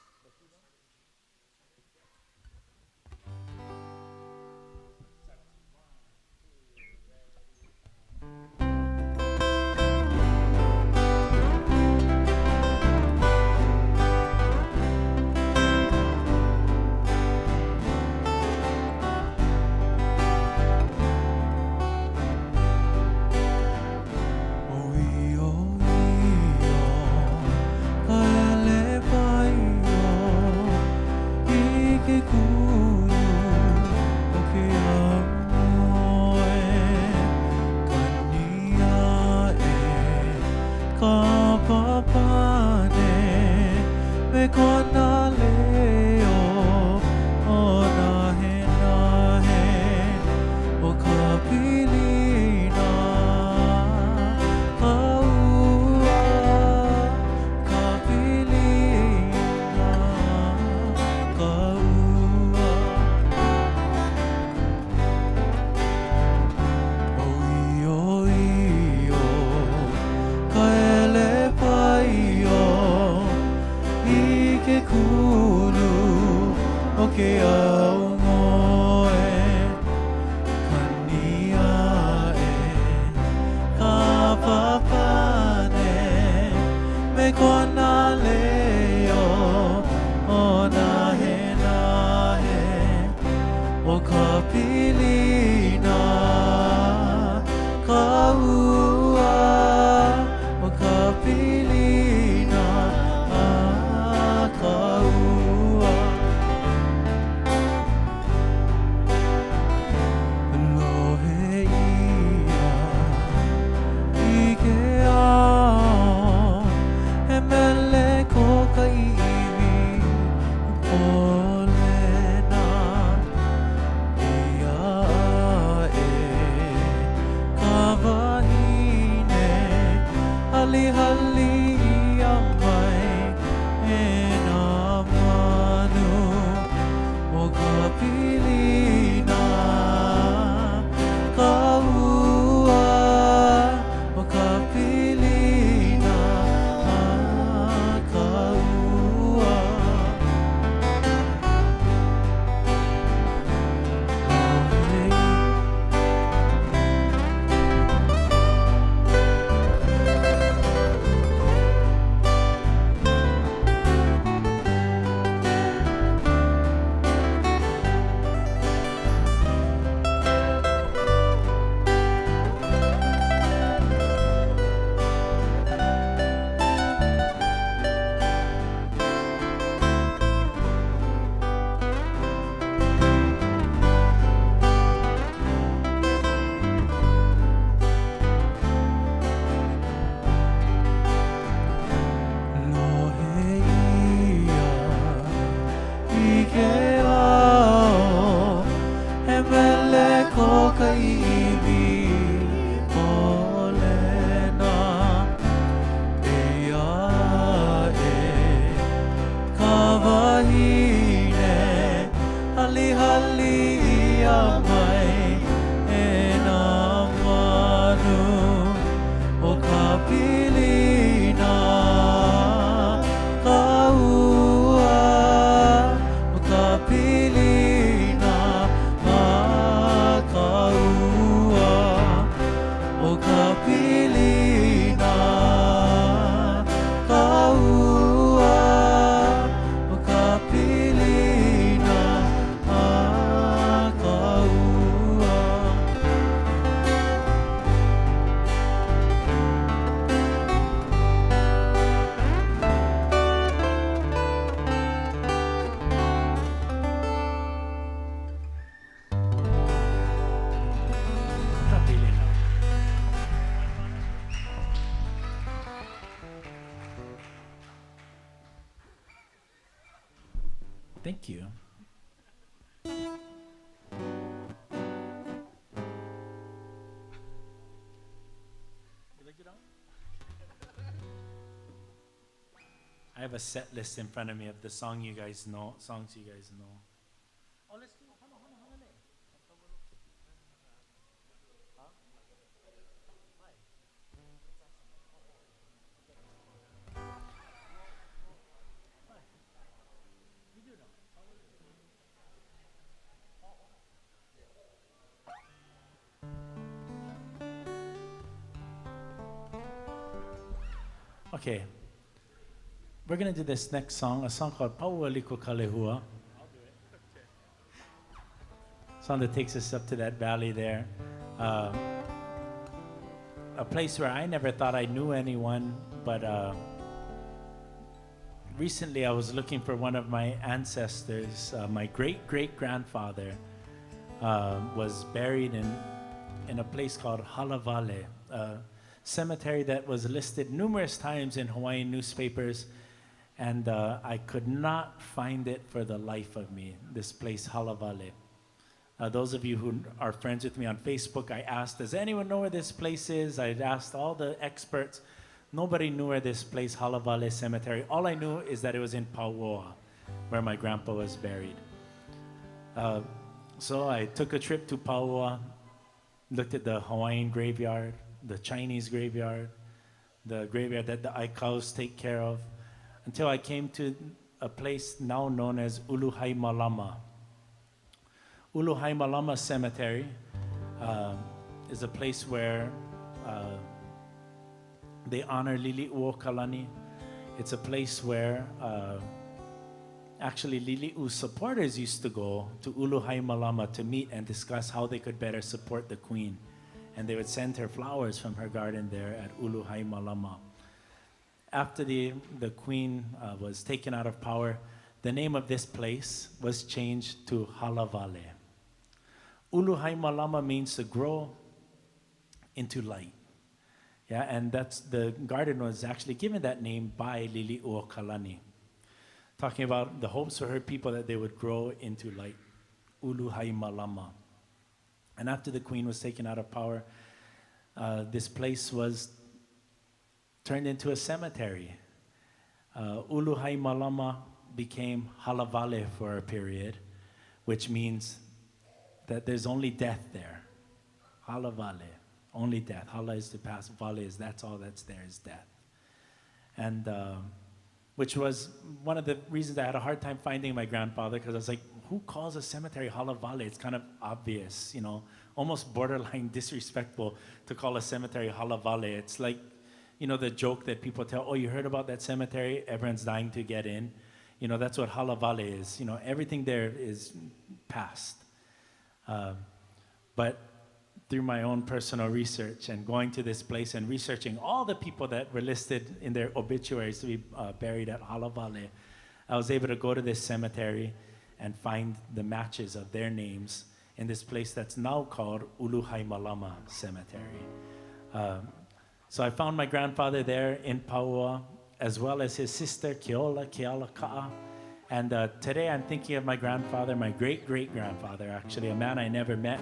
Thank you. I have a set list in front of me of the songs you guys know. Oh, let's do Okay, we're gonna do this next song, a song called Paua Liko Kalehua. Song that takes us up to that valley there. A place where I never thought I knew anyone, but recently I was looking for one of my ancestors. My great-great-grandfather was buried in a place called Halavale, cemetery that was listed numerous times in Hawaiian newspapers, and I could not find it for the life of me, this place, Halavale. Those of you who are friends with me on Facebook, I asked, does anyone know where this place is? I asked all the experts. Nobody knew where this place, Halavale Cemetery. All I knew is that it was in Pauoa, where my grandpa was buried. So I took a trip to Pauoa, looked at the Hawaiian graveyard, the Chinese graveyard, the graveyard that the Aikaus take care of, until I came to a place now known as Uluhai Malama. Uluhai Malama Cemetery is a place where they honor Lili'u Kalani. It's a place where actually Lili'u supporters used to go to Uluhai Malama to meet and discuss how they could better support the queen. And they would send her flowers from her garden there at Uluhai Malama. After the queen was taken out of power, the name of this place was changed to Halavale. Uluhai Malama means to grow into light. Yeah, and that's the garden was actually given that name by Lili'u Kalani, talking about the hopes for her people that they would grow into light. Uluhai Malama. And after the queen was taken out of power, this place was turned into a cemetery. Uluhai Malama became Halavale for a period, which means that there's only death there. Halavale, only death. Hala is to pass, vale is that's all that's there is death. And which was one of the reasons I had a hard time finding my grandfather, because I was like, who calls a cemetery Halavale? It's kind of obvious, you know, almost borderline disrespectful to call a cemetery Halavale. It's like, you know, the joke that people tell, oh, you heard about that cemetery? Everyone's dying to get in. You know, that's what Halavale is. You know, everything there is past. But through my own personal research and going to this place and researching all the people that were listed in their obituaries to be buried at Halavale, I was able to go to this cemetery and find the matches of their names in this place that's now called Uluhai Malama Cemetery. So I found my grandfather there in Pauoa, as well as his sister Keola Kealaka'a. And today I'm thinking of my grandfather, my great-great-grandfather, actually, a man I never met,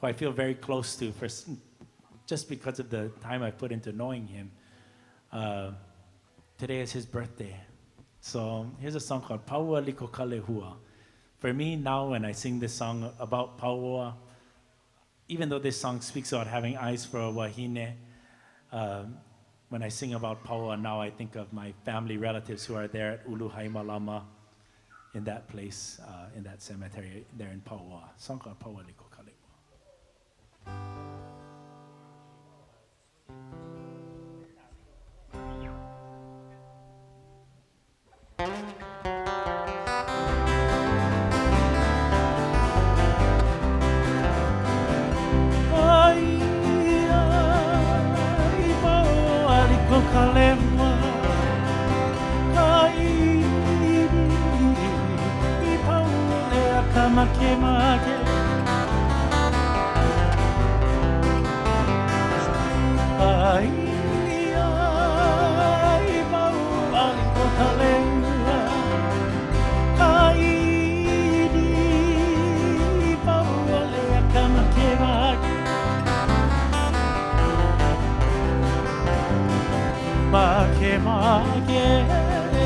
who I feel very close to just because of the time I put into knowing him. Today is his birthday. So here's a song called Paua Liko Kalehua. For me now, when I sing this song about Pauoa, even though this song speaks about having eyes for a wahine, when I sing about Pauoa now, I think of my family relatives who are there at Uluhai Malama, in that place, in that cemetery there in Pauoa. Song called Paua Liko Kalehua. Make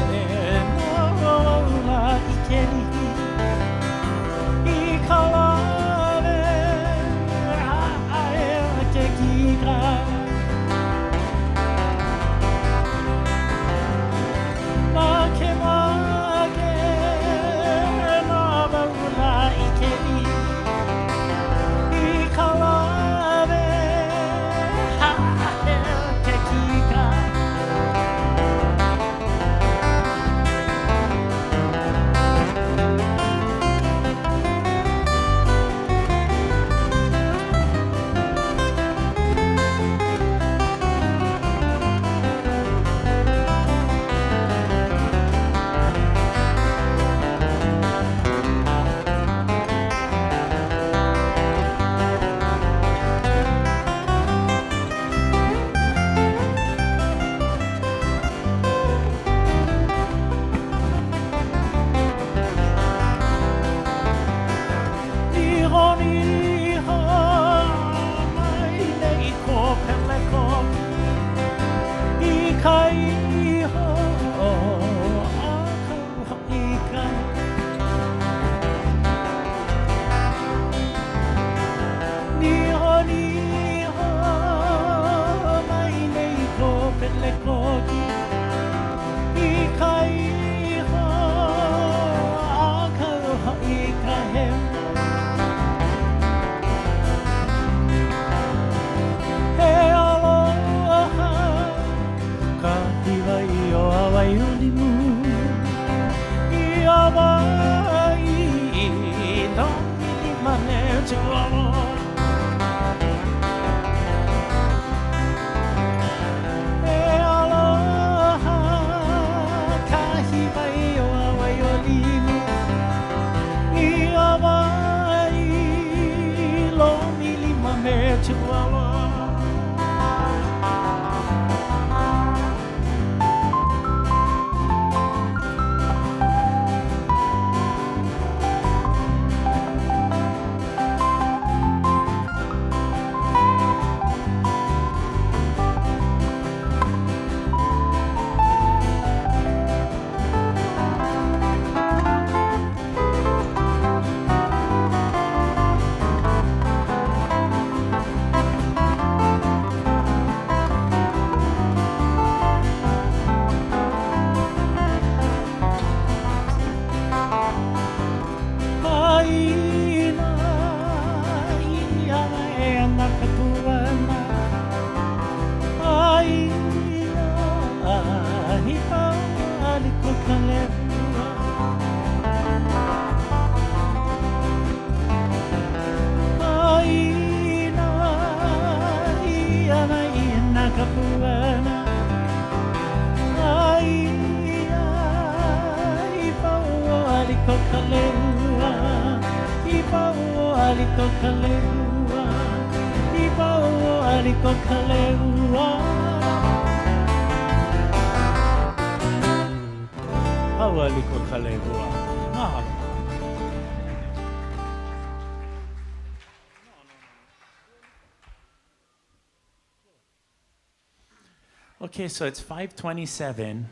Okay, so it's 5:27,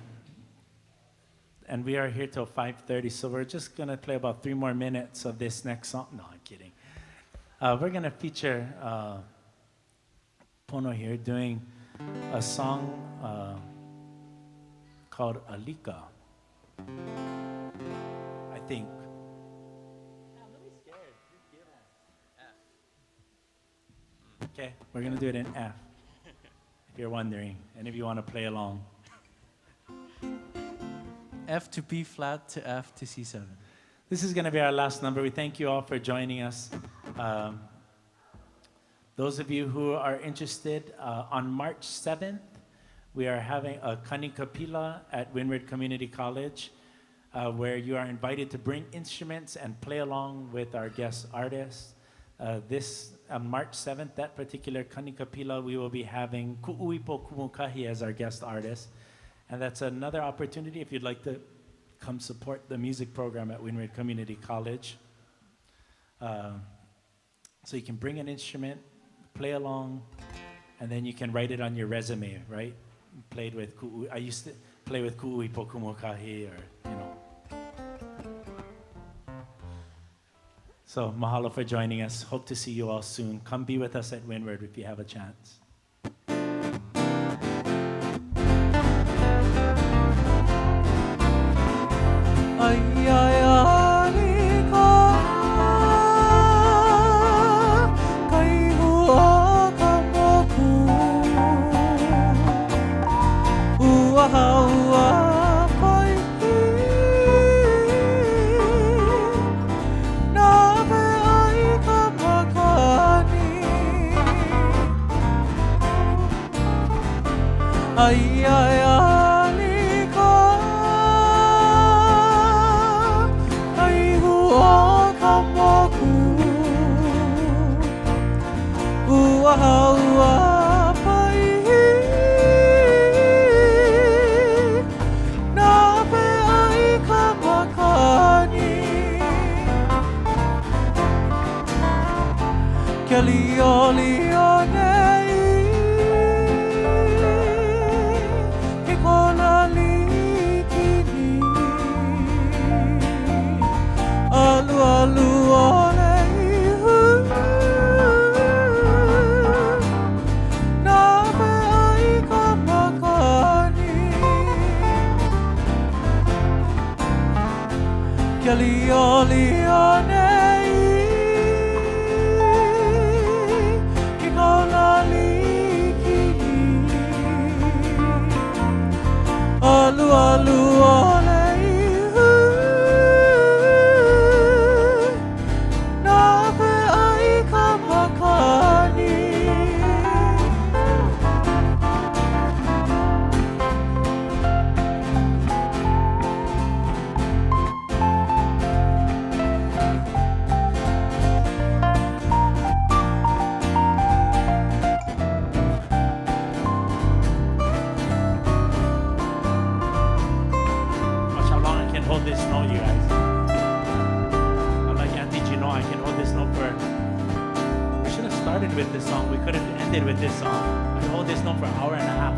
and we are here till 5:30, so we're just going to play about 3 more minutes of this next song. No, I'm kidding. We're going to feature Pono here doing a song called Alika, I think. Okay, we're going to do it in F. If you're wondering, and if you want to play along. F to B flat to F to C7. This is going to be our last number. We thank you all for joining us. Those of you who are interested, on March 7th, we are having a Kanikapila at Windward Community College, where you are invited to bring instruments and play along with our guest artists. On March 7th, that particular Kanikapila, we will be having Ku'uipo Kumukahi as our guest artist. And that's another opportunity if you'd like to come support the music program at Windward Community College. So you can bring an instrument, play along, and then you can write it on your resume, right? Played with Ku'u. play with ku'i po kumukahi or, you know. So mahalo for joining us. Hope to see you all soon. Come be with us at Windward if you have a chance. Ay, ay, ay, Kailua kamoku. Ua ua pai nave ai kamakani. Ay, ay, ay. Ua pai nave ai kamakani. Ke lio lio nei ke kona likini. Alu alu ole Lio lio nei ke kona likini. Alu alu olei nave ai kamakani. Hold this note, you guys. I'm like Auntie Gino, I can hold this note for. We should have started with this song. We could have ended with this song. I can hold this note for an hour and a half.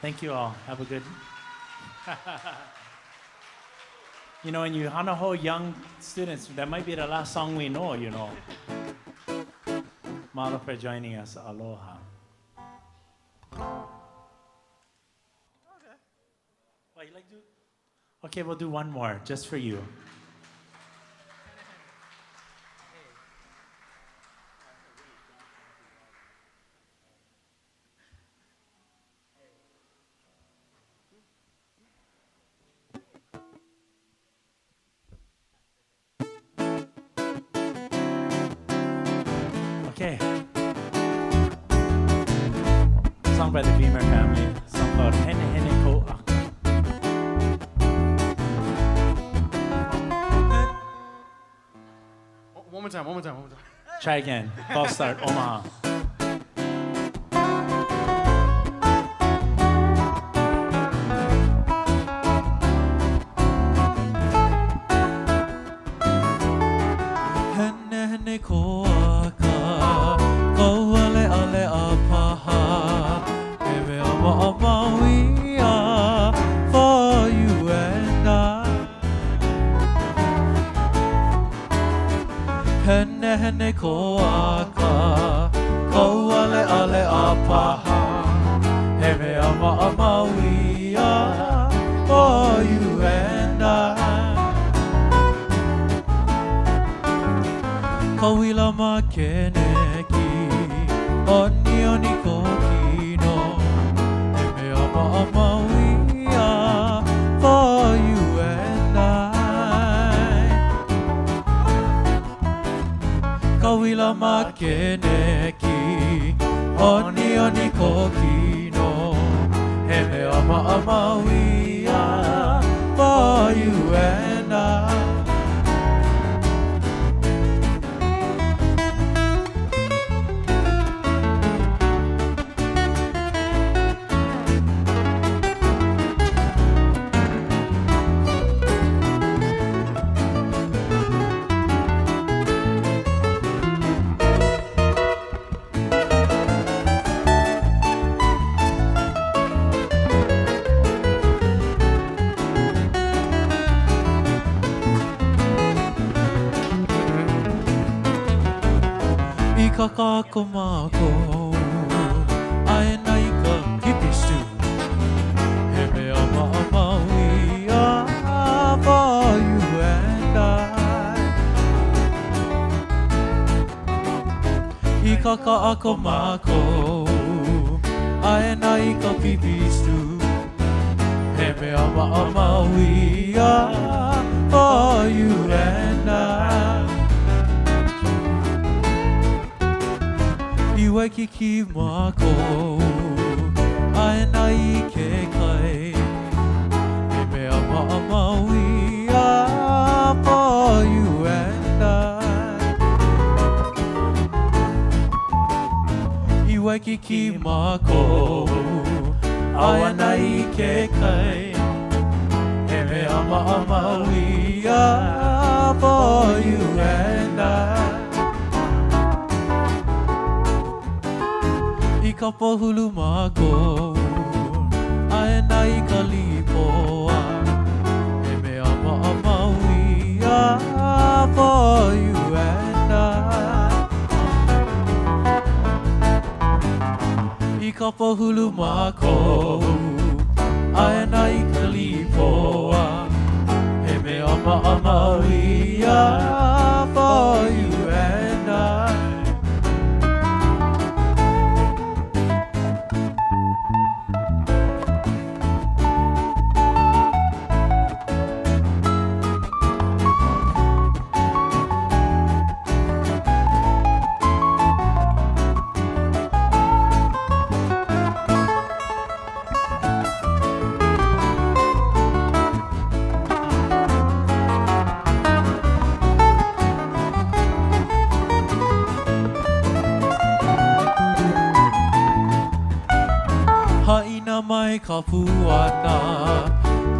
Thank you all. Have a good. You know, and you Hanaho young students, that might be the last song we know, you know. Mahalo for joining us. Aloha. Okay. Well, you like to? Okay, we'll do one more just for you. Okay. Song by the Beamer family. Song called Hene Hene Ko Aka. One more time. Try again. False start. Omaha. Hene hene ko aka, ko ale ale apaha, ebe ama ama we are for you and I. Hene hene ko aka, ko ale ale apaha, ebe ama ama we are for you and I. Kauila makeneki, oni oni ko kino, e me ama ama we are for you and I. Kauila makeneki, oni oni ko kino, e me ama ama we are for you and I. Kako mako, I naika pipistu. Heme ama ama we are for you and I. Ikaka ako mako, I naika pipistu. Heme ama ama we are for you and I. Waikiki mako, ai nai ke kai. E me ama ama we are for you and I. I Waikiki mako, ai nai ke kai. E me ama ama we are for you and I. Ka pohulu mako, ai nai ka lipoa. E me ama ama we are for you and I. I ka pohulu mako, ai nai ka lipoa. E me ama ama we are for you and I. Mai kapuana,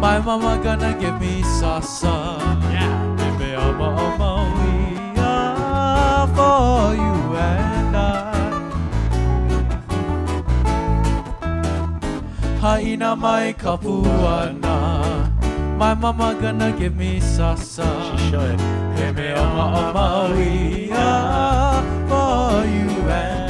my mama gonna give me sasa. Yeah, me ama ama we are for you and I. Haina mai kapuana, my mama gonna give me sasa. She should. Me ama ama we are for you and I.